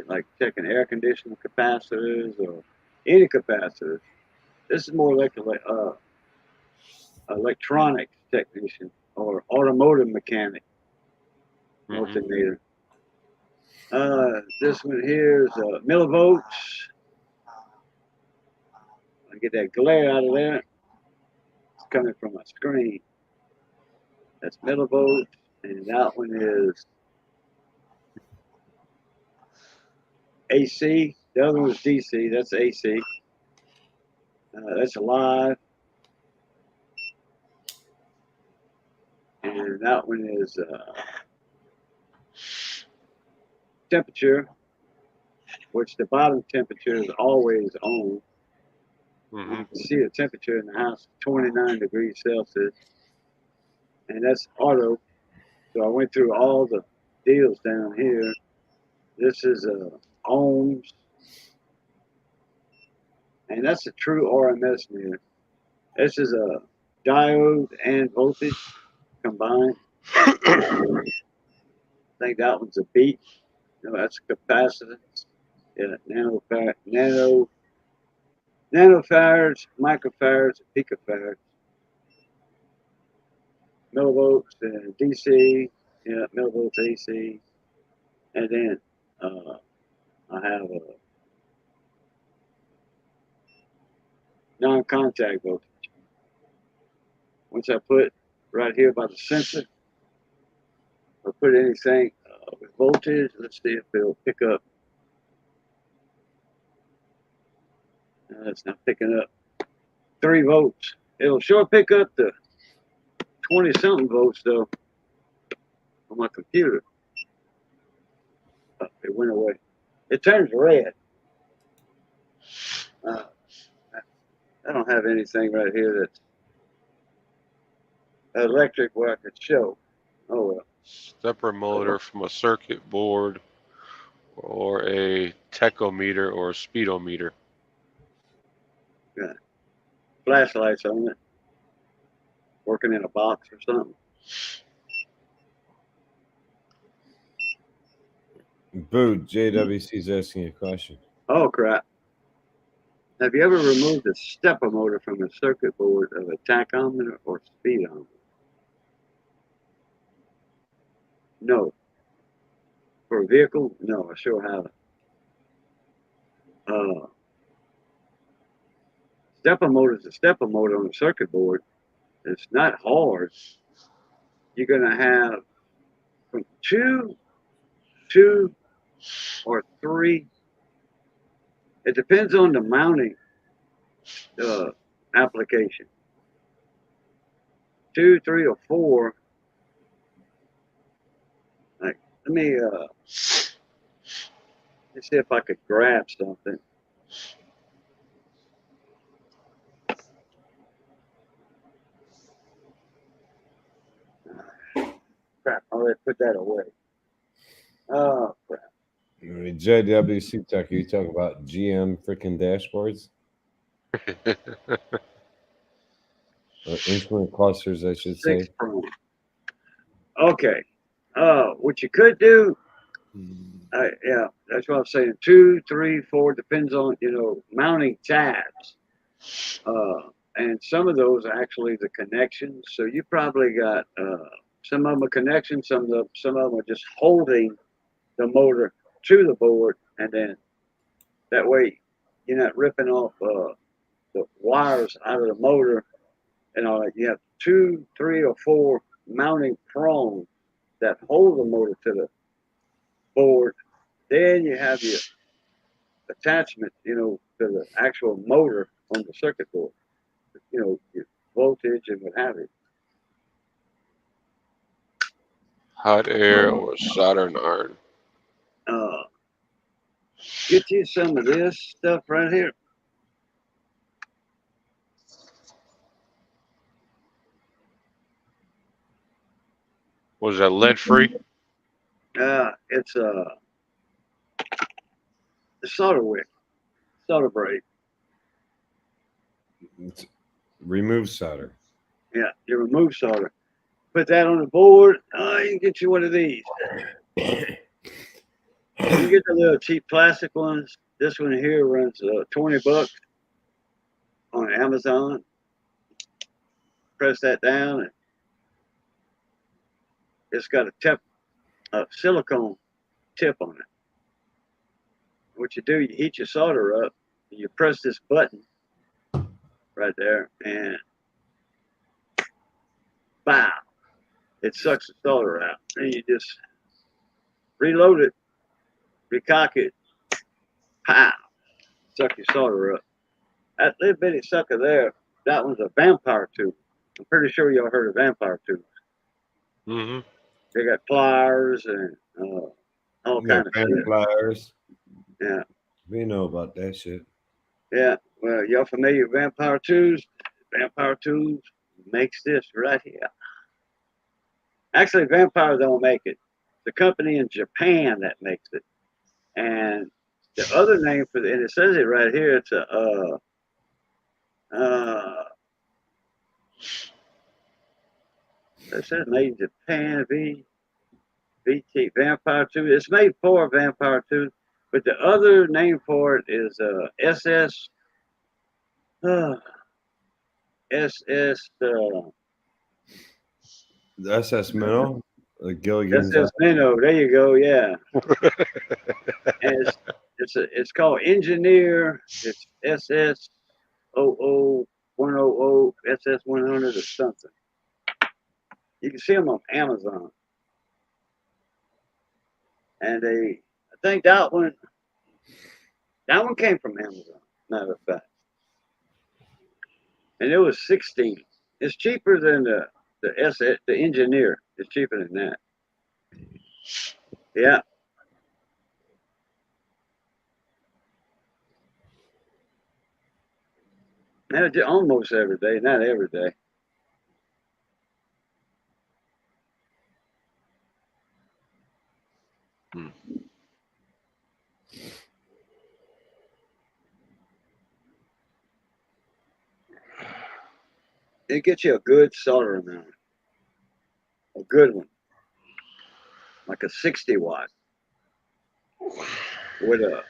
Like checking air conditioning capacitors or any capacitor. This is more like electronics technician or automotive mechanic multimeter. This one here is millivolts. I get that glare out of there. It's coming from my screen. That's millivolts, and that one is AC. The other one is DC. That's AC. That's live. And that one is temperature, which the bottom temperature is always on. You can see the temperature in the house, 29 degrees Celsius. And that's auto. So I went through all the deals down here. This is ohms. And that's a true RMS meter. This is a diode and voltage combined. I think that one's a beat. No, that's capacitance. Yeah, nanofarads, microfarads, and picofarads. Millivolts and DC, yeah, millivolts AC. And then I have a non-contact voltage. Once I put right here by the sensor, or put anything with voltage, let's see if it'll pick up. It's not picking up 3 volts. It'll sure pick up the 20-something volts, though, on my computer. Oh, it went away. It turns red. I don't have anything right here that's electric where I could show. Oh, well. Stepper motor from a circuit board or a tachometer or a speedometer. Yeah. Flashlights on it. Working in a box or something. Boo, JWC's asking you a question. Oh, crap. Have you ever removed a stepper motor from a circuit board of a tachometer or speedometer? No. For a vehicle? No, I sure haven't. Stepper motor is a stepper motor on a circuit board. It's not hard. You're going to have from 2 or 3. It depends on the mounting application. 2, 3, or 4. Like, let me see if I could grab something. Crap, I'll let put that away. Oh, crap. JWC Tech, you talk about GM freaking dashboards? Or instrument clusters, I should say. 6 prong. Okay. What you could do, yeah, that's what I'm saying. 2, 3, 4, depends on, mounting tabs. And some of those are actually the connections. So you probably got some of them are connections, some of them are just holding the motor to the board, and then that way you're not ripping off the wires out of the motor and all that. You have 2, 3, or 4 mounting prongs that hold the motor to the board. Then you have your attachment, to the actual motor on the circuit board. Your voltage and what have you. Hot air or soldering iron. Get you some of this stuff right here. Was that lead free? It's the solder wick, solder braid. It's remove solder. Yeah, you remove solder. Put that on the board. You can get you one of these. You get the little cheap plastic ones. This one here runs $20 on Amazon. Press that down, and it's got a silicone tip on it. What you do, you heat your solder up, and you press this button right there, and bow, it sucks the solder out. And you just reload it, recock it, pow, suck your solder up. That little bitty sucker there, that one's a vampire tube. I'm pretty sure y'all heard of vampire tubes. Mm-hmm. They got pliers and all kind of shit. Pliers. Yeah. We know about that shit. Yeah. Well, y'all familiar with vampire tubes? Vampire tubes makes this right here. Actually, Vampire don't make it. The company in Japan that makes it. And the other name for and it says it right here, it's it says made in Japan, VT, Vampire Tube. It's made for Vampire Tube, but the other name for it is SS The SS Minnow, the Gilligan's. SS Minnow. There you go. Yeah. And it's called Engineer. It's SS00 100 SS100 or something. You can see them on Amazon. And I think that one came from Amazon, matter of fact. and it was 16. It's cheaper than the Engineer. It's cheaper than that. Yeah. Almost every day, not every day. It gets you a good soldering iron, a good one, like a 60 watt, with a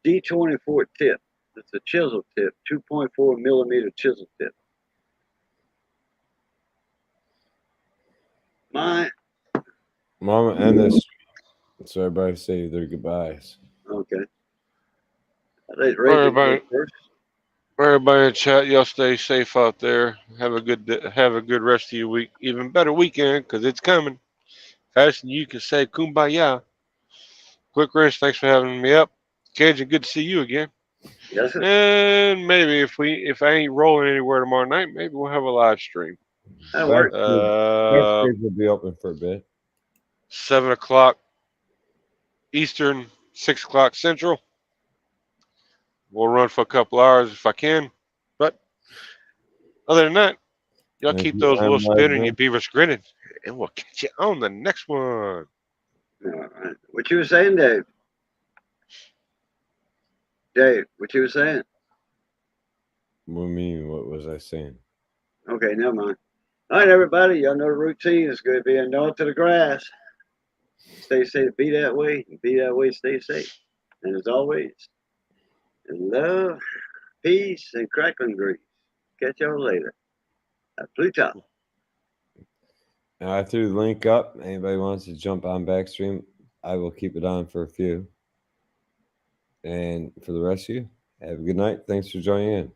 D24 tip. It's a chisel tip, 2.4 millimeter chisel tip. Mama, and this. So everybody say their goodbyes. Okay. Everybody in the chat, y'all stay safe out there. Have a good rest of your week. Even better weekend, because it's coming. Faster than you can say kumbaya. Quick Wrench, thanks for having me up. Cajun, good to see you again. Yes, sir. And maybe if I ain't rolling anywhere tomorrow night, maybe we'll have a live stream. That works. Will be open for a bit. 7 o'clock Eastern, 6 o'clock Central. We'll run for a couple hours if I can. But other than that, y'all keep those wheels spinning and your beavers grinning. And we'll catch you on the next one. All right. What you were saying, Dave? Dave, what you were saying? What do you mean? What was I saying? Okay, never mind. All right, everybody. Y'all know the routine is going to be a no to the grass. Stay safe. Be that way. Be that way. Stay safe. And as always, love, peace, and crackling grease. Catch y'all later. Pluto. I threw the link up. Anybody wants to jump on Backstream, I will keep it on for a few. And for the rest of you, have a good night. Thanks for joining in.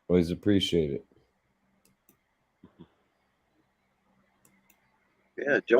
Always appreciate it. Yeah, join.